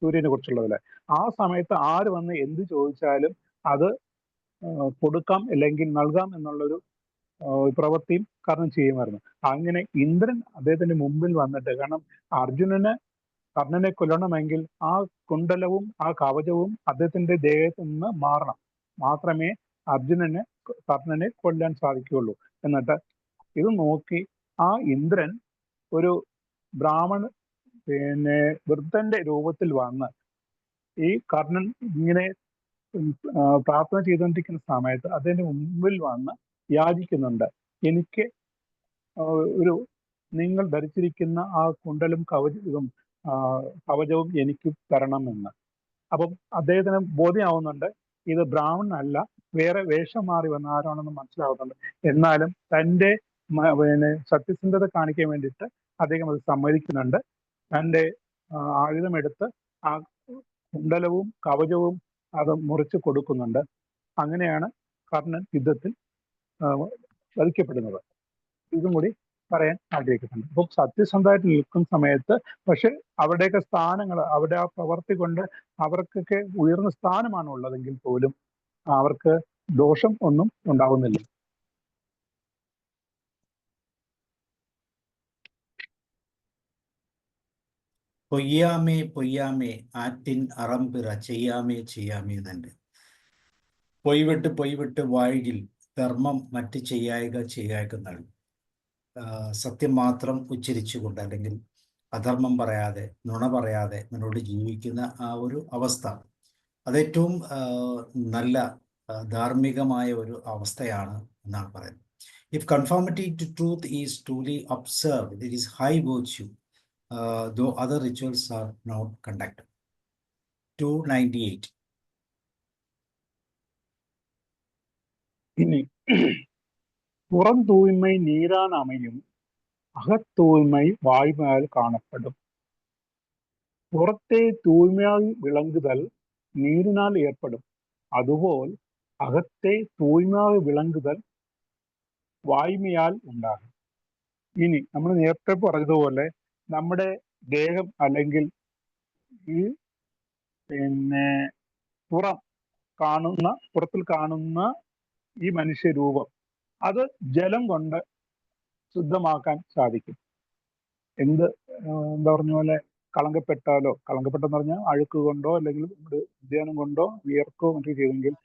സൂര്യനെ കുറിച്ചുള്ളതില്. ആ സമയത്ത് ആര് വന്ന് എന്ത് ചോദിച്ചാലും അത് കൊടുക്കാം അല്ലെങ്കിൽ നൽകാം എന്നുള്ളൊരു പ്രവൃത്തിയും കർണൻ ചെയ്യുമായിരുന്നു. അങ്ങനെ ഇന്ദ്രൻ അദ്ദേഹത്തിന്റെ മുമ്പിൽ വന്നിട്ട്, കാരണം കർണനെ കൊല്ലണമെങ്കിൽ ആ കുണ്ടലവും ആ കവചവും അദ്ദേഹത്തിന്റെ ദേഹത്ത് നിന്ന് മാറണം, മാത്രമേ കർണനെ കൊല്ലാൻ സാധിക്കുകയുള്ളൂ. എന്നിട്ട് ഇത് നോക്കി ആ ഇന്ദ്രൻ ഒരു വൃദ്ധന്റെ രൂപത്തിൽ വന്ന് ഈ കർണൻ ഇങ്ങനെ പ്രാർത്ഥന ചെയ്തുകൊണ്ടിരിക്കുന്ന സമയത്ത് അതിന്റെ മുമ്പിൽ വന്ന് യാചിക്കുന്നുണ്ട്, എനിക്ക് നിങ്ങൾ ധരിച്ചിരിക്കുന്ന ആ കുണ്ടലും കവചവും എനിക്ക് തരണമെന്ന്. അപ്പം അദ്ദേഹത്തിന് ബോധ്യമാവുന്നുണ്ട് ഇത് ബ്രാഹ്മണനല്ല, വേറെ വേഷം മാറി വന്ന ആരാണെന്ന് മനസ്സിലാവുന്നുണ്ട്. എന്നാലും തൻ്റെ സത്യസന്ധത കാണിക്കാൻ വേണ്ടിയിട്ട് അദ്ദേഹം അത് സമ്മതിക്കുന്നുണ്ട്. തൻ്റെ ആയുധമെടുത്ത് ആ കുണ്ടലവും കവചവും അത് മുറിച്ച് കൊടുക്കുന്നുണ്ട്. അങ്ങനെയാണ് കർണൻ യുദ്ധത്തിൽ വധിക്കപ്പെടുന്നത്. ഇതും കൂടി പറയാൻ ആഗ്രഹിക്കുന്നുണ്ട്. അപ്പം സത്യസന്ധമായിട്ട് നിൽക്കുന്ന സമയത്ത് പക്ഷെ അവരുടെയൊക്കെ സ്ഥാനങ്ങൾ, അവരുടെ ആ പ്രവർത്തി കൊണ്ട് അവർക്കൊക്കെ ഉയർന്ന സ്ഥാനമാണ് ഉള്ളതെങ്കിൽ പോലും അവർക്ക് ദോഷം ഒന്നും ഉണ്ടാകുന്നില്ല. പൊയ്യാമേ പൊയ്യാമേ ആറ്റിൻ അറമ്പിറ ചെയ്യാമേ ചെയ്യാമേ എന്നുണ്ട്. പൊയ്വിട്ട് വാഴുകിൽ ധർമ്മം മറ്റ് ചെയ്യായക എന്നാണ്. സത്യം മാത്രം ഉച്ചരിച്ചുകൊണ്ട് അല്ലെങ്കിൽ അധർമ്മം പറയാതെ നുണ പറയാതെ മുന്നോട്ട് ജീവിക്കുന്ന ആ ഒരു അവസ്ഥ അതേറ്റവും നല്ല ധാർമ്മികമായ ഒരു അവസ്ഥയാണ് എന്നാണ് പറയുന്നത്. If conformity to truth is truly observed it is high virtue though other rituals are not conducted. 298. ഇനി പുറം തൂയ്മൈ നീരാൻ அமையும் അകത്തൂയ്മൈ വായ്മയാൽ കാണപ്പെടും. പുറത്തെ തൂയ്മയായി വിളങ്ങുതൽ നീരിനാൽ ഏർപ്പെടും. അതുപോൽ അകത്തെ തൂയ്മയായി വിളങ്ങുതൽ വായ്മയാൽ ഉണ്ടാകും. ഇനി നമ്മൾ നേരത്തെ പറഞ്ഞതുപോലെ നമ്മുടെ ദേഹം അല്ലെങ്കിൽ ഈ പുറത്തിൽ കാണുന്ന ഈ മനുഷ്യരൂപം അത് ജലം കൊണ്ട് ശുദ്ധമാക്കാൻ സാധിക്കും. എന്താ പറഞ്ഞ പോലെ കളങ്കപ്പെട്ടെന്ന് പറഞ്ഞാൽ അഴുക്ക് കൊണ്ടോ അല്ലെങ്കിൽ നമ്മുടെ ഉദ്യാനം കൊണ്ടോ വിയർക്കോ മറ്റോ ചെയ്തെങ്കിൽ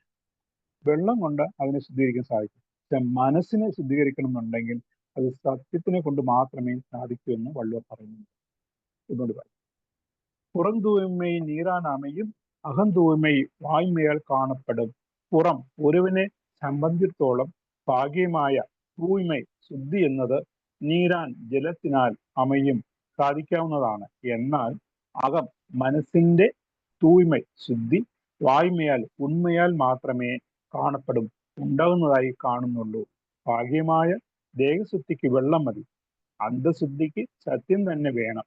വെള്ളം കൊണ്ട് അതിനെ ശുദ്ധീകരിക്കാൻ സാധിക്കും. പക്ഷെ മനസ്സിനെ ശുദ്ധീകരിക്കണം എന്നുണ്ടെങ്കിൽ അത് സത്യത്തിനെ കൊണ്ട് മാത്രമേ സാധിക്കൂ എന്ന് വള്ളുവർ പറയുന്നുണ്ട്. ഒന്നുകൂടി പറയും. പുറം തൂയ്മൈ നീരാൻ அமையும் അകന്തൂയ്മൈ വായ്മയാൽ കാണപ്പെടും. പുറം ഒരുവനെ സംബന്ധിച്ചിടത്തോളം ഭാഗ്യമായ തൂയ്മൈ ശുദ്ധി എന്നത് നീരാൻ ജലത്തിനാൽ அமையும் സാധിക്കാവുന്നതാണ്. എന്നാൽ അകം മനസ്സിന്റെ തൂയ്മൈ ശുദ്ധി വായ്മയാൽ ഉണ്മയാൽ മാത്രമേ കാണപ്പെടും ഉണ്ടാകുന്നതായി കാണുന്നുള്ളൂ. ഭാഗ്യമായ ദേഹശുദ്ധിക്ക് വെള്ളം മതി, അന്തശുദ്ധിക്ക് സത്യം തന്നെ വേണം.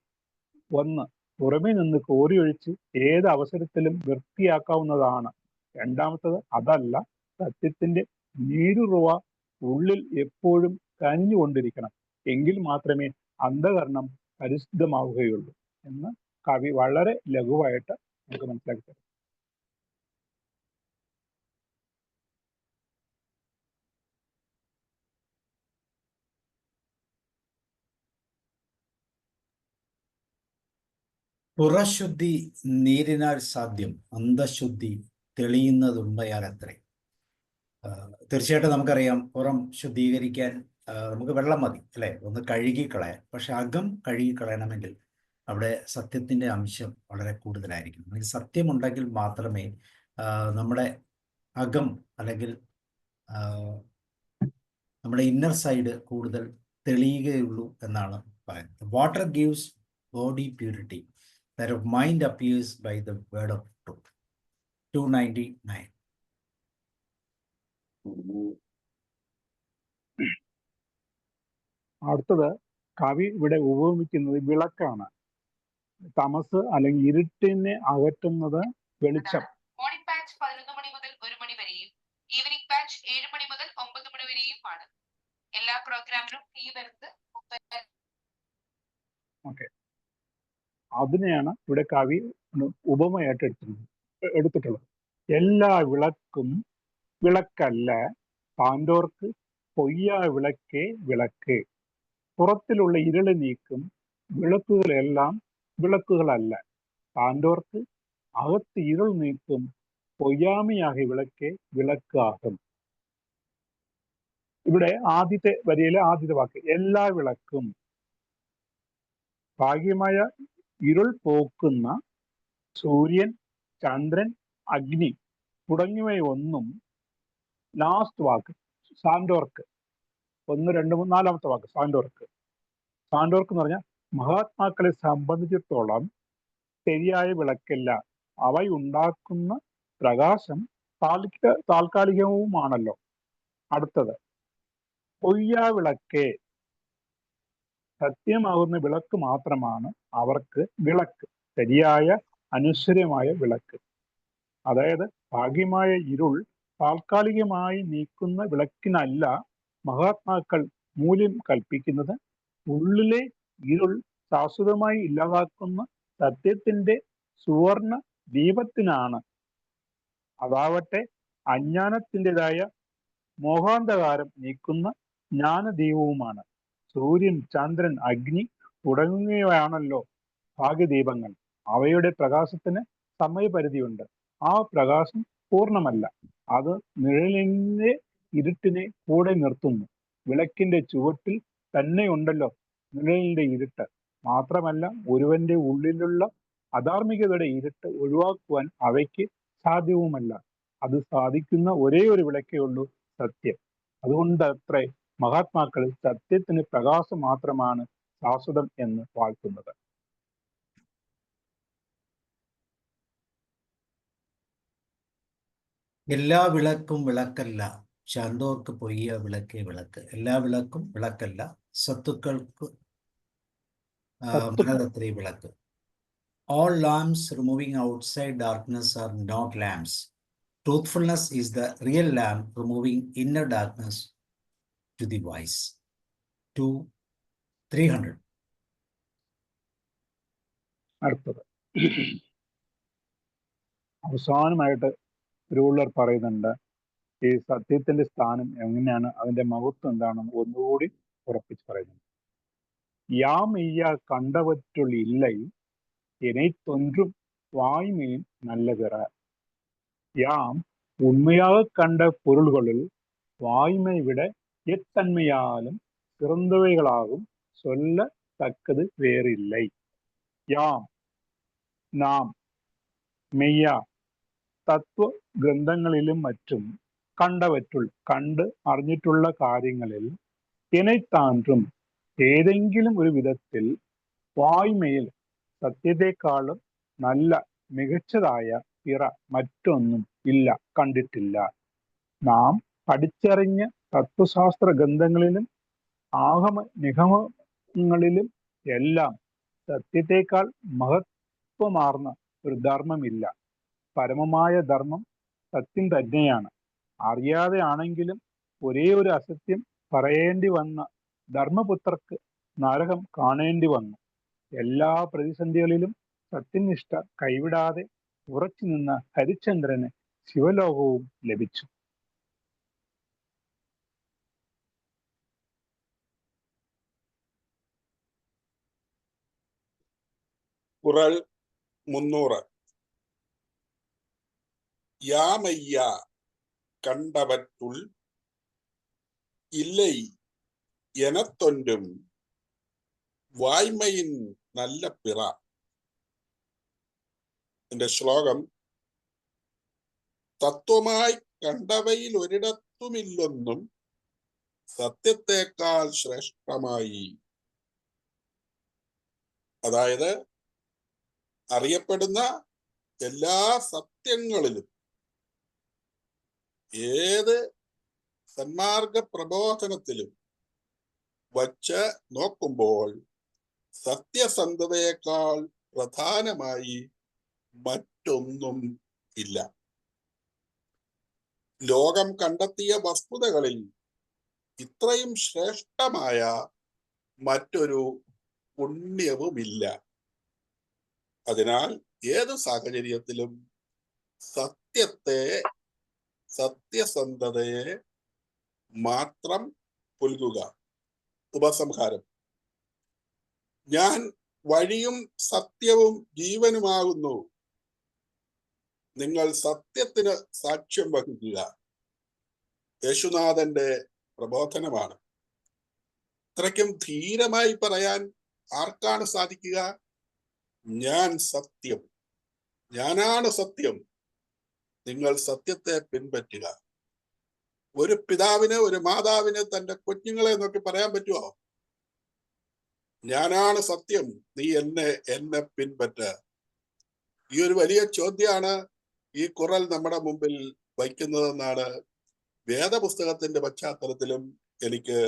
ഒന്ന്, പുറമേ നിന്ന് കോരിയൊഴിച്ച് ഏത് അവസരത്തിലും വൃത്തിയാക്കാവുന്നതാണ്. രണ്ടാമത്തത് അതല്ല, സത്യത്തിന്റെ നീരുറവ ഉള്ളിൽ എപ്പോഴും കനിഞ്ഞുകൊണ്ടിരിക്കണം. എങ്കിൽ മാത്രമേ അന്ധകരണം പരിശുദ്ധമാവുകയുള്ളൂ എന്ന് കവി വളരെ ലഘുവായിട്ട് നമുക്ക് മനസ്സിലാക്കി തരും. പുറശുദ്ധി നീരിനാൽ സാധ്യം, അന്തശുദ്ധി തെളിയുന്നതുണ്ടയാൽ അത്രേ. തീർച്ചയായിട്ടും നമുക്കറിയാം, പുറം ശുദ്ധീകരിക്കാൻ നമുക്ക് വെള്ളം മതി അല്ലേ, ഒന്ന് കഴുകിക്കളയാൻ. പക്ഷെ അകം കഴുകിക്കളയണമെങ്കിൽ അവിടെ സത്യത്തിൻ്റെ അംശം വളരെ കൂടുതലായിരിക്കും. അല്ലെങ്കിൽ സത്യമുണ്ടെങ്കിൽ മാത്രമേ നമ്മുടെ അകം അല്ലെങ്കിൽ നമ്മുടെ ഇന്നർ സൈഡ് കൂടുതൽ തെളിയുകയുള്ളൂ എന്നാണ് പറയുന്നത്. Water gives body purity, that of mind appears by the word of truth. 299. അടുത്തത് കവി ഇവിടെ ഉപമിക്കുന്നത് വിളക്കാണ്. തമസ് അല്ലെങ്കിൽ ഇരുട്ടിനെ അകറ്റുന്നത് വെളിച്ചം. മോർണിംഗ് ബാച്ച് 11 മണി മുതൽ 1 മണി വരെയും ഈവനിംഗ് ബാച്ച് 7 മണി മുതൽ 9 മണി വരെയുമാണ്. എല്ലാ പ്രോഗ്രാമിനും ഫീ വരുന്നത്. ഓക്കെ, അതിനെയാണ് ഇവിടെ കവി ഉപമയായിട്ട് എടുത്തിട്ടുള്ളത്. എല്ലാ വിളക്കും വിളക്കല്ല, പാണ്ടോർക്ക് പൊയ്യാ വിളക്കേ വിളക്ക്. പുറത്തിലുള്ള ഇരുള് നീക്കും വിളക്കുകളെല്ലാം വിളക്കുകളല്ല. പാണ്ടോർക്ക് അകത്ത് ഇരുൾ നീക്കും പൊയ്യാമയാകെ വിളക്കേ വിളക്കാകും. ഇവിടെ ആദ്യത്തെ വരിയിലെ ആദ്യത്തെ വാക്ക് എല്ലാ വിളക്കും. ഭാഗ്യമായ ഇരുൾ പോക്കുന്ന സൂര്യൻ, ചന്ദ്രൻ, അഗ്നി തുടങ്ങിയവയൊന്നും ലാസ്റ്റ് വാക്ക് സാൻഡോർക്ക് 1, 2, 3, 4ാമത്തെ വാക്ക് സാൻഡോർക്ക് എന്ന് പറഞ്ഞാൽ മഹാത്മാക്കളെ സംബന്ധിച്ചിടത്തോളം ശരിയായ വിളക്കല്ല. അവയുണ്ടാക്കുന്ന പ്രകാശം താൽക്കാലികവുമാണല്ലോ. അടുത്തത് പൊയ്യാ വിളക്കേ, സത്യമാകുന്ന വിളക്ക് മാത്രമാണ് അവർക്ക് വിളക്ക്, ശരിയായ അനശ്വരമായ വിളക്ക്. അതായത് ഭാഗ്യമായ ഇരുൾ താൽക്കാലികമായി നീക്കുന്ന വിളക്കിനല്ല മഹാത്മാക്കൾ മൂല്യം കൽപ്പിക്കുന്നത്. ഉള്ളിലെ ഇരുൾ ശാശ്വതമായി ഇല്ലാതാക്കുന്ന സത്യത്തിന്റെ സുവർണ ദീപത്തിനാണ്. അതാവട്ടെ അജ്ഞാനത്തിൻ്റെതായ മോഹാന്ധകാരം നീക്കുന്ന ജ്ഞാനദീപവുമാണ്. സൂര്യൻ, ചന്ദ്രൻ, അഗ്നി തുടങ്ങിയവയാണല്ലോ ഭാഗ്യദീപങ്ങൾ. അവയുടെ പ്രകാശത്തിന് സമയപരിധിയുണ്ട്. ആ പ്രകാശം പൂർണ്ണമല്ല. അത് നിഴലിന്റെ ഇരുട്ടിനെ കൂടെ നിർത്തുന്നു. വിളക്കിന്റെ ചുവട്ടിൽ തന്നെയുണ്ടല്ലോ നിഴലിന്റെ ഇരുട്ട്. മാത്രമല്ല, ഒരുവന്റെ ഉള്ളിലുള്ള അധാർമികതയുടെ ഇരുട്ട് ഒഴിവാക്കുവാൻ അവയ്ക്ക് സാധ്യവുമല്ല. അത് സാധിക്കുന്ന ഒരേ ഒരു വിളക്കേ ഉള്ളൂ, സത്യം. അതുകൊണ്ട് അത്രേ മഹാത്മാക്കൾ സത്യത്തിന് പ്രകാശം മാത്രമാണ് ശാശ്വതം എന്ന് വാഴ്ത്തുന്നത്. എല്ലാ വിളക്കും വിളക്കല്ല, ശാന്തോർക്ക് പൊയ്യ വിളക്കേ വിളക്ക്. എല്ലാ വിളക്കും വിളക്കല്ല, സത്തുക്കൾക്ക് മനതത്രേ വിളക്ക്. All lamps removing outside darkness are not lamps. Truthfulness is the real lamp removing inner darkness to the wise. 300. അടുത്തത് അവസാനമായിട്ട് റൂളർ പറയുന്നുണ്ട്, ഈ സത്യത്തിന്റെ സ്ഥാനം എങ്ങനെയാണ്, അതിന്റെ മഹത്വം എന്താണെന്ന് ഒന്നുകൂടി ഉറപ്പിച്ച് പറയുന്നുണ്ട്. யாம் ஐயா கண்டவற்றுள் இல்லை இணைத்தொன்றும் வாய்மையின் நல்ல பிற. யாம் உண்மையாக கண்ட பொருள்களுள் வாய்மை விட எத்தன்மையாலும் சிறந்தவைகளாகும் சொல்லத்தக்கது வேறில்லை. யாம், നാം, മെയ്യ, തത്വ ഗ്രന്ഥങ്ങളിലും മറ്റും കണ്ടവറ്റുൾ, കണ്ട് അറിഞ്ഞിട്ടുള്ള കാര്യങ്ങളിൽ ഇണൈത്താൻറും ഏതെങ്കിലും ഒരു വിധത്തിൽ വായ്മയിൽ സത്യത്തെക്കാളും നല്ല മികച്ചതായ പിറ മറ്റൊന്നും ഇല്ല, കണ്ടിട്ടില്ല. നാം പഠിച്ചറിഞ്ഞ തത്വശാസ്ത്ര ഗ്രന്ഥങ്ങളിലും ആഗമ നിഗമങ്ങളിലും എല്ലാം സത്യത്തെക്കാൾ മഹത്വമാർന്ന ഒരു ധർമ്മമില്ല. പരമമായ ധർമ്മം സത്യം തന്നെയാണ്. അറിയാതെ ആണെങ്കിലും ഒരേ ഒരു അസത്യം പറയേണ്ടി വന്ന ധർമ്മപുത്രർക്ക് നരകം കാണേണ്ടി വന്നു. എല്ലാ പ്രതിസന്ധികളിലും സത്യനിഷ്ഠ കൈവിടാതെ ഉറച്ചു നിന്ന ഹരിശ്ചന്ദ്രന് ശിവലോകവും ലഭിച്ചു. കുറൽ 300. யாமையா கண்டவற்றுள் இல்லை எனத்தொன்றும் വായ്മയിൻ നല്ല പിറ. എന്റെ ശ്ലോകം, തത്വമായി കണ്ടവയിൽ ഒരിടത്തുമില്ലൊന്നും സത്യത്തെക്കാൾ ശ്രേഷ്ഠമായി. അതായത് അറിയപ്പെടുന്ന എല്ലാ സത്യങ്ങളിലും ഏത് സന്മാർഗ പ്രബോധനത്തിലും വച്ച് നോക്കുമ്പോൾ സത്യസന്ധതയേക്കാൾ പ്രധാനമായി മറ്റൊന്നും ഇല്ല. ലോകം കണ്ടെത്തിയ വസ്തുതകളിൽ ഇത്രയും ശ്രേഷ്ഠമായ മറ്റൊരു പുണ്യവുമില്ല. അതിനാൽ ഏത് സാഹചര്യത്തിലും സത്യസന്ധതയെ മാത്രം പുൽകുക. ഉപസംഹാരം: ഞാൻ വഴിയും സത്യവും ജീവനുമാകുന്നു. നിങ്ങൾ സത്യത്തിന് സാക്ഷ്യം വഹിക്കുക. യേശുനാഥന്റെ പ്രബോധനമാണ്. ഇത്രയ്ക്കും ധീരമായി പറയാൻ ആർക്കാണ് സാധിക്കുക? ഞാൻ സത്യം, ഞാനാണ് സത്യം, നിങ്ങൾ സത്യത്തെ പിൻപറ്റുക. ഒരു പിതാവിന്, ഒരു മാതാവിന് തന്റെ കുഞ്ഞുങ്ങളെ നോക്കി പറയാൻ പറ്റുമോ? ഞാനാണ് സത്യം, നീ എന്നെ പിൻപറ്റ. ഈ ഒരു വലിയ ചോദ്യമാണ് ഈ ഖുർആൻ നമ്മുടെ മുമ്പിൽ വയ്ക്കുന്നതെന്നാണ് വേദപുസ്തകത്തിന്റെ പശ്ചാത്തലത്തിലും എനിക്ക്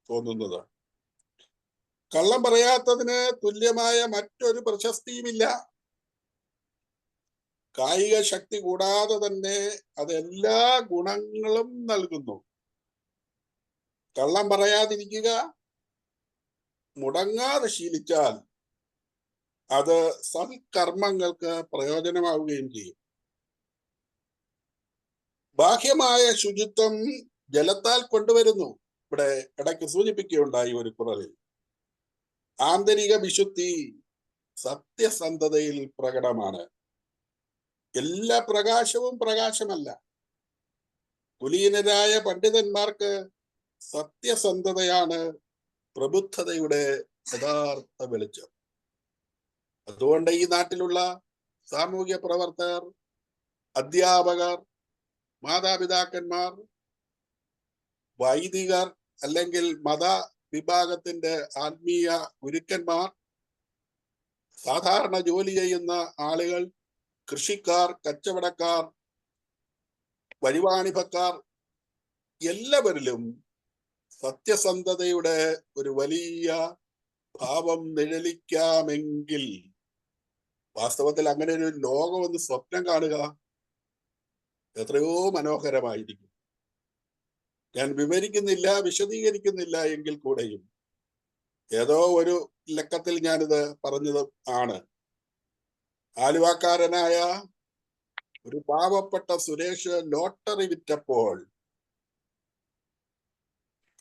തോന്നുന്നത്. കള്ളം പറയാത്തതിന് തുല്യമായ മറ്റൊരു പ്രശസ്തിയുമില്ല. കായിക ശക്തി കൂടാതെ തന്നെ അത് എല്ലാ ഗുണങ്ങളും നൽകുന്നു. കള്ളം പറയാതിരിക്കുക, മുടങ്ങാതെ ശീലിച്ചാൽ അത് സൽക്കർമ്മങ്ങൾക്ക് പ്രയോജനമാവുകയും ചെയ്യും. ബാഹ്യമായ ശുചിത്വം ജലത്താൽ കൊണ്ടുവരുന്നു. ഇവിടെ ഇടയ്ക്ക് സൂചിപ്പിക്കുകയുണ്ടായി ഒരു കുറലിൽ. ആന്തരിക വിശുദ്ധി സത്യസന്ധതയിൽ പ്രകടമാണ്. എല്ലാ പ്രകാശവും പ്രകാശമല്ല. കുലീനരായ പണ്ഡിതന്മാർക്ക് സത്യസന്ധതയാണ് പ്രബുദ്ധതയുടെ യഥാർത്ഥ വെളിച്ചം. അതുകൊണ്ട് ഈ നാട്ടിലുള്ള സാമൂഹ്യ പ്രവർത്തകർ, അധ്യാപകർ, മാതാപിതാക്കന്മാർ, വൈദികർ അല്ലെങ്കിൽ മത വിഭാഗത്തിന്റെ ആത്മീയ ഗുരുക്കന്മാർ, സാധാരണ ജോലി ചെയ്യുന്ന ആളുകൾ, കൃഷിക്കാർ, കച്ചവടക്കാർ, വഴിവാണിഭക്കാർ, എല്ലാവരിലും സത്യസന്ധതയുടെ ഒരു വലിയ ഭാവം നിഴലിക്കാമെങ്കിൽ വാസ്തവത്തിൽ അങ്ങനെ ഒരു ലോകം ഒന്ന് സ്വപ്നം കാണുക എത്രയോ മനോഹരമായിരിക്കും. ഞാൻ വിവരിക്കുന്നില്ല, വിശദീകരിക്കുന്നില്ല എങ്കിൽ കൂടെയും ഏതോ ഒരു ലക്കത്തിൽ ഞാനിത് പറഞ്ഞത് ആണ്. ആലുവാക്കാരനായ ഒരു പാവപ്പെട്ട സുരേഷ് ലോട്ടറി വിറ്റപ്പോൾ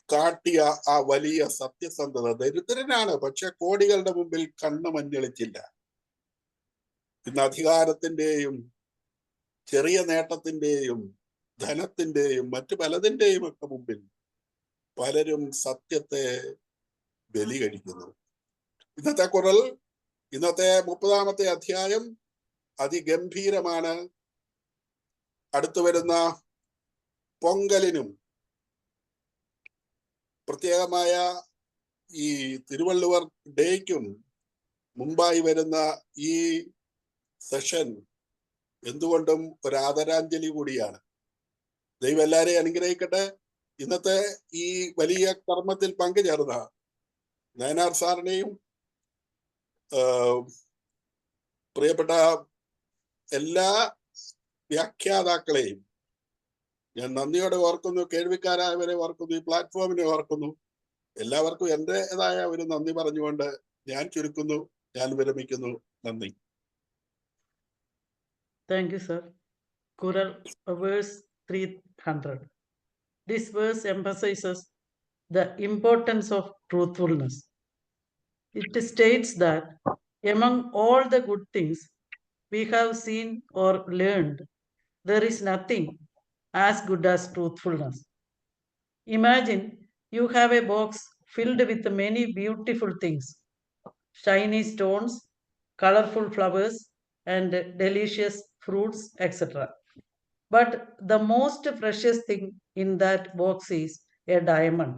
കാട്ടിയ ആ വലിയ സത്യസന്ധത, ദരിദ്രനാണ്, പക്ഷെ കോടികളുടെ മുമ്പിൽ കണ്ണ് മഞ്ഞളിച്ചില്ല. ഇന്ന് അധികാരത്തിന്റെയും ചെറിയ നേട്ടത്തിന്റെയും ധനത്തിന്റെയും മറ്റു പലതിന്റെയും ഒക്കെ മുമ്പിൽ പലരും സത്യത്തെ ബലി കഴിക്കുന്നു. ഇന്നത്തെ കുറൽ, ഇന്നത്തെ 30-ാമത്തെ അധ്യായം അതിഗംഭീരമാണ്. അടുത്തു വരുന്ന പൊങ്കലിനും പ്രത്യേകമായ ഈ തിരുവള്ളുവർ ഡേയ്ക്കും മുമ്പായി വരുന്ന ഈ സെഷൻ എന്തുകൊണ്ടും ഒരു ആദരാഞ്ജലി കൂടിയാണ്. ദൈവം എല്ലാവരെയും അനുഗ്രഹിക്കട്ടെ. ഇന്നത്തെ ഈ വലിയ കർമ്മത്തിൽ പങ്കുചേർന്ന നയനാർ സാറിനെയും പ്രിയപ്പെട്ട എല്ലാ വ്യാഖ്യാതാക്കളെയും ഞാൻ നന്ദിയോടെ ഓർക്കുന്നു. കേൾവിക്കാരായവരെ ഓർക്കുന്നു, ഈ പ്ലാറ്റ്ഫോമിനെ ഓർക്കുന്നു. എല്ലാവർക്കും എന്റേതായ ഒരു നന്ദി പറഞ്ഞുകൊണ്ട് ഞാൻ ചുരുക്കുന്നു, ഞാൻ വിരമിക്കുന്നു. നന്ദി. Thank you, sir. Quran, verse 300. This verse emphasizes the importance of truthfulness. It states that among all the good things we have seen or learned, there is nothing as good as truthfulness. Imagine you have a box filled with many beautiful things, shiny stones, colorful flowers, and delicious fruits, etc. But the most precious thing in that box is a diamond,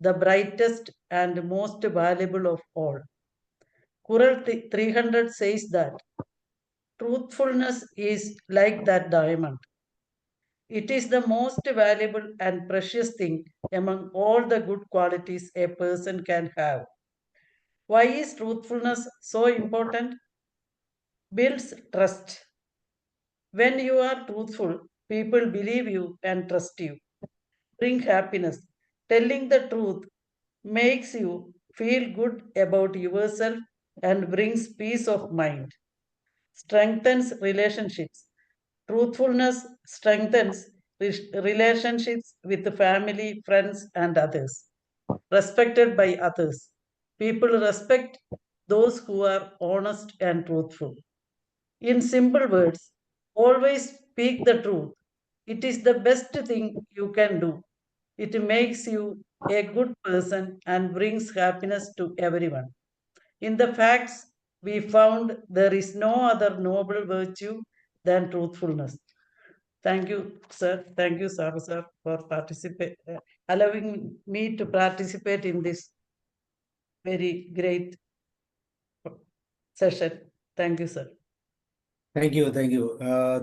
the brightest and most valuable of all. Quran 300 says that truthfulness is like that diamond. It is the most valuable and precious thing among all the good qualities a person can have. Why is truthfulness so important? Builds trust. When you are truthful, people believe you and trust you. Bring happiness. Telling the truth makes you feel good about yourself and brings peace of mind. Strengthens relationships. Truthfulness strengthens relationships with family, friends, and others. Respected by others. People respect those who are honest and truthful. In simple words, always speak the truth. It is the best thing you can do. It makes you a good person and brings happiness to everyone. In the facts, we found there is no other noble virtue than truthfulness. Thank you, sir. Thank you, Saru sir, for allowing me to participate in this very great session. Thank you, sir. Thank you.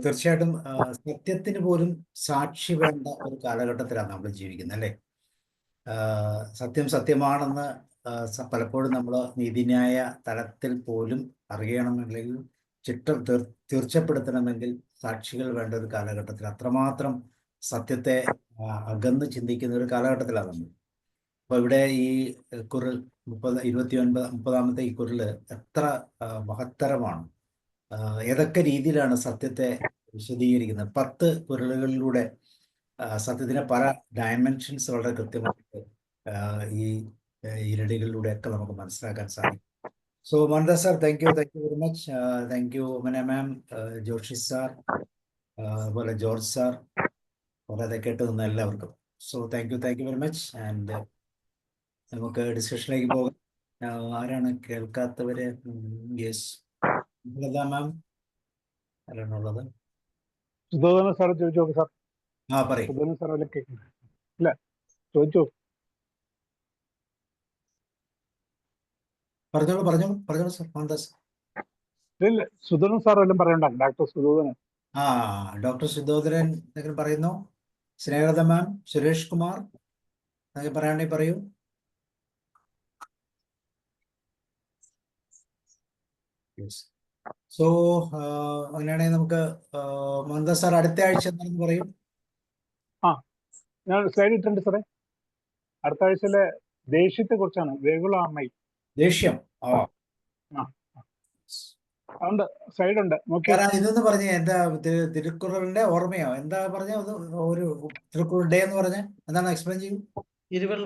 തീർച്ചയായിട്ടും സത്യത്തിന് പോലും സാക്ഷി വേണ്ട ഒരു കാലഘട്ടത്തിലാണ് നമ്മൾ ജീവിക്കുന്നത്, അല്ലേ? സത്യം സത്യമാണെന്ന് പലപ്പോഴും നമ്മൾ നീതിന്യായ തലത്തിൽ പോലും അറിയണമെങ്കിൽ തീർച്ചപ്പെടുത്തണമെങ്കിൽ സാക്ഷികൾ വേണ്ട ഒരു കാലഘട്ടത്തിൽ, അത്രമാത്രം സത്യത്തെ അകന്ന് ചിന്തിക്കുന്ന ഒരു കാലഘട്ടത്തിലാണ് നമ്മൾ. അപ്പോൾ ഇവിടെ ഈ കുറിൽ 30-ാമത്തെ ഈ കുറിൽ എത്ര മഹത്തരമാണ്. ഏതൊക്കെ രീതിയിലാണ് സത്യത്തെ വിശദീകരിക്കുന്നത്. 10 പൊരുളുകളിലൂടെ സത്യത്തിന് പല ഡയമെൻഷൻസ് വളരെ കൃത്യമായിട്ട് ഈ ഇരടികളിലൂടെയൊക്കെ നമുക്ക് മനസ്സിലാക്കാൻ സാധിക്കും. So Mohandas sir, thank you very much. Thank you Umana ma'am, Joshi sir, അതുപോലെ ജോർജ് സാർ, വളരെ കേട്ട് നിന്ന എല്ലാവർക്കും. So thank you very much. And നമുക്ക് ഡിസ്കഷനിലേക്ക് പോകാം. ആരാണ് കേൾക്കാത്തവരെ? യെസ്, മാം ആരാണുള്ളത്? സുധോധന സാർ ചോദിച്ചു നോക്ക് സാർ. പറയും. സുധോധന സാർ അതിൽ കേൾക്കുന്നത് ഇല്ല, ചോദിച്ചു. പറഞ്ഞോളൂ സാർ മോഹൻദാസ്. ഇല്ല, സുധോധന സാർ വല്ലതും പറയണ്ട. ഡോക്ടർ സുധോധനൻ. ഡോക്ടർ സുധോധരൻ എന്തെങ്കിലും പറയുന്നു? സ്നേഹത മാം, സുരേഷ് കുമാർ എന്തെങ്കിലും പറയാണ്ടെങ്കിൽ പറയൂ. സോ അങ്ങനെയാണെങ്കിൽ നമുക്ക് മോഹൻദാസ് സാർ അടുത്ത ആഴ്ച എന്താണെന്ന് പറയും. ഞാൻ സ്ലൈഡ് ഇട്ടുണ്ട് സാറേ. അടുത്ത ആഴ്ചയിലെ ദേഷ്യത്തെ കുറിച്ചാണ്. വേഗുളാമ്മ ദേഷ്യം. അതുകൊണ്ട് സ്ലൈഡ് ഉണ്ട്, നോക്കി. ഇതെന്ന് പറഞ്ഞ എന്താ? തിരുക്കുറളിന്റെ ഓർമ്മയോ എന്താ പറഞ്ഞ? ഒരു തിരുക്കുറൾ ഡേ എന്ന് പറഞ്ഞ എന്താണ്? എക്സ്പ്ലെയിൻ ചെയ്യൂ. ജനുവരി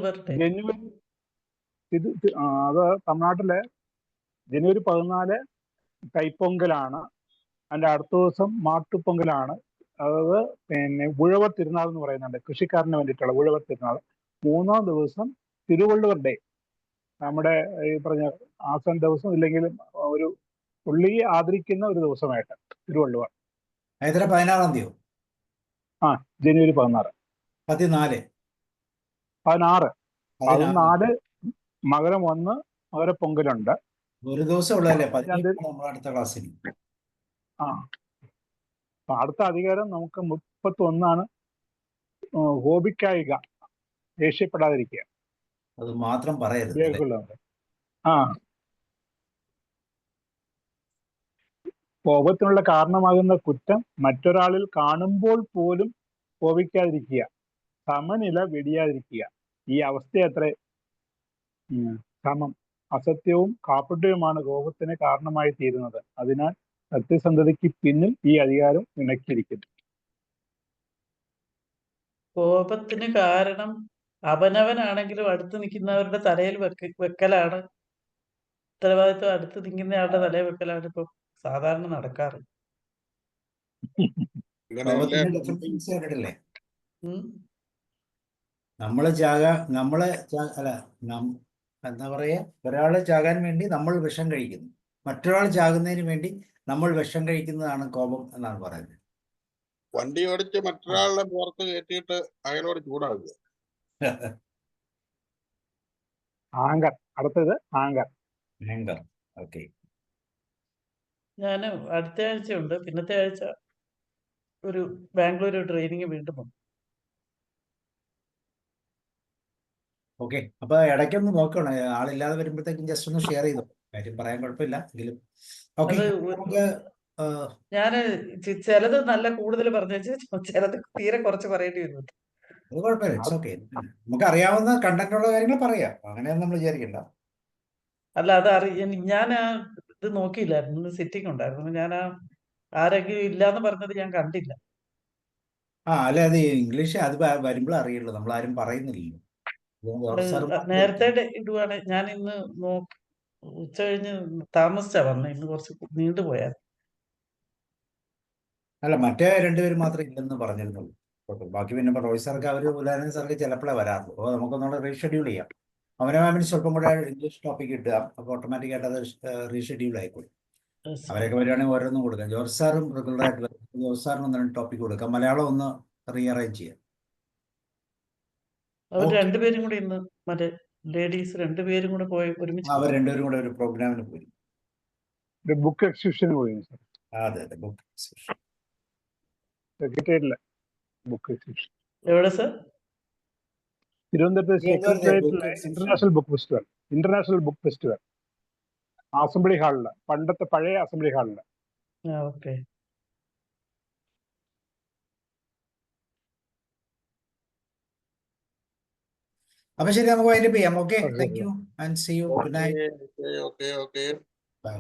അത് തമിഴ്നാട്ടിലെ ജനുവരി 14 കൈപ്പൊങ്കലാണ്. അതിന്റെ അടുത്ത ദിവസം മാട്ടുപ്പൊങ്കലാണ്. അതായത് പിന്നെ ഉഴവർ തിരുനാൾ എന്ന് പറയുന്നുണ്ട്, കൃഷിക്കാരന് വേണ്ടിയിട്ടുള്ള ഉഴവർ തിരുനാൾ. 3-ാം ദിവസം തിരുവള്ളുവർ ഡേ, നമ്മുടെ ഈ പറഞ്ഞ ആസൻ ദിവസം ഇല്ലെങ്കിൽ ഒരു പുള്ളിയെ ആദരിക്കുന്ന ഒരു ദിവസമായിട്ട് തിരുവള്ളുവർ. 16-ാം തീയതി. ജനുവരി 16. 14 മകരം 1 മകരപ്പൊങ്കലുണ്ട്. ഒരു ദിവസം ഉള്ളതല്ലേ? 15 അടുത്ത ക്ലാസ്സിൽ. അടുത്ത അധികാരം നമുക്ക് 31 ഹോബിക്കായിക, ദേഷ്യപ്പെടാതിരിക്കുക. അത് മാത്രം പറയരുത്. കോപത്തിനുള്ള കാരണമാകുന്ന കുറ്റം മറ്റൊരാളിൽ കാണുമ്പോൾ പോലും കോപിക്കാതിരിക്കുക, സമനില വെടിയാതിരിക്കുക. ഈ അവസ്ഥയത്രേ സമം. അസത്യവും കാപ്പട്യവുമാണ് കോപത്തിന് കാരണമായി തീരുന്നത്. അതിനാൽ സത്യസന്ധതയ്ക്ക് പിന്നിൽ ഈ അധികാരം ഇണക്കിയിരിക്കുന്നു. കോപത്തിന് കാരണം അവനവനാണെങ്കിലും അടുത്ത് നിൽക്കുന്നവരുടെ തലയിൽ വെക്കലാണ് ഉത്തരവാദിത്വം. അടുത്ത് നിൽക്കുന്നയാളുടെ തലയിൽ വെക്കലാണ് ഇപ്പൊ സാധാരണ നടക്കാറ്. എന്താ പറയാ? ഒരാള് ചാകാൻ വേണ്ടി നമ്മൾ വിഷം കഴിക്കുന്നു, മറ്റൊരാൾ ചാകുന്നതിന് വേണ്ടി നമ്മൾ വിഷം കഴിക്കുന്നതാണ് കോപം എന്നാണ് പറയുന്നത്. വണ്ടി ഓടിച്ച് മറ്റൊരാളുടെ പുറത്ത് കയറ്റിയിട്ട് അയാളോട് ചൂടാകുക. ആങ്കർ. അടുത്തത് ആങ്കർ. ഓക്കെ. ഞാൻ അടുത്ത ആഴ്ചയുണ്ട്, പിന്നത്തെ ആഴ്ച ഒരു ബാംഗ്ലൂർ ട്രെയിനിങ് വീണ്ടും വന്നു. ഓക്കെ, അപ്പൊ ഇടയ്ക്കൊന്ന് നോക്കണം, ആളില്ലാതെ വരുമ്പോഴത്തേക്കും ജസ്റ്റ് ഒന്ന് ഷെയർ ചെയ്തോ. കാര്യം പറയാൻ കുഴപ്പമില്ല എങ്കിലും. ഞാന് ചിലത് നല്ല കൂടുതൽ പറഞ്ഞു, ചിലത് തീരെ കുറച്ച് പറയേണ്ടി വരുന്നുണ്ട്. അത് കുഴപ്പമില്ല, ഓക്കെ. നമുക്ക് അറിയാവുന്ന കണ്ടന്റുള്ള കാര്യങ്ങൾ പറയാം, അങ്ങനെയൊന്നും നമ്മൾ വിചാരിക്കണ്ട. അല്ല, അത് ഞാൻ ഇത് നോക്കിയില്ലായിരുന്നു, സിറ്റിംഗ് ഉണ്ടായിരുന്നു. ഞാൻ ആരെങ്കിലും ഇല്ലാന്ന് പറഞ്ഞത് ഞാൻ കണ്ടില്ല. അല്ലെ, അത് ഇംഗ്ലീഷ് അത് വരുമ്പോൾ അറിയുള്ളൂ, നമ്മൾ ആരും പറയുന്നില്ലല്ലോ. നേരത്തെ ഇടുവാണ്. ഞാൻ ഇന്ന് ഉച്ച കഴിഞ്ഞ് താമസിച്ചാ വന്നേ, ഇന്ന് കുറച്ച് നീണ്ടുപോയാ. അല്ല, മറ്റേ രണ്ടുപേരും മാത്രമേ ഇല്ലെന്ന് പറഞ്ഞിരുന്നുള്ളൂ. ബാക്കി പിന്നെ റോയ് സാർക്ക് ഉദാഹരണ സാർക്ക് ചിലപ്പോഴേ വരാറുള്ളൂ. അപ്പോൾ നമുക്കൊന്നുകൂടെ റീഷെഡ്യൂൾ ചെയ്യാം. അവനെ മാമിന് സ്വല്പം കൂടെ ഇംഗ്ലീഷ് ടോപ്പിക് ഇട്ടുക, അപ്പോൾ ഓട്ടോമാറ്റിക്കായിട്ട് അത് റീഷെഡ്യൂൾ ആയിക്കോളും. അവരൊക്കെ വരികയാണെങ്കിൽ ഓരോന്നും കൊടുക്കാം. ജോർജ് സാറും റെഗുലറായിട്ട് വരും. ജോർജ് സാറിന് ഒന്ന് ടോപ്പിക് കൊടുക്കാം, മലയാളം ഒന്ന് റീഅറേഞ്ച് ചെയ്യാം. അവർ രണ്ടുപേരും കൂടി ഇന്ന് മറ്റേ ലേഡീസ് രണ്ടുപേരും കൂടെ പോയി ഒരുമിച്ച്. അവർ രണ്ടുപേരും കൂടെ ഒരു പ്രോഗ്രാമിന് പോയി. ബുക്ക് എക്സിബിഷന് പോയി. അതെ, ബുക്ക് എക്സിബിഷൻ. സെക്രട്ടേറിയറ്റിലെ ബുക്ക് എക്സിബിഷൻ. എവിടെ സർ? തിരുവനന്തപുരത്തെ സെക്രട്ടേറിയറ്റിലെ ഇന്റർനാഷണൽ ബുക്ക് ഫെസ്റ്റിവൽ അസംബ്ലി ഹാളില്, പണ്ടത്തെ പഴയ അസംബ്ലി ഹാളില്. ഓക്കെ. അപ്പൊ ശരി, നമുക്ക് വൈൻഡപ്പ് ചെയ്യാം. Okay, thank you and see you. Good night. Okay. By.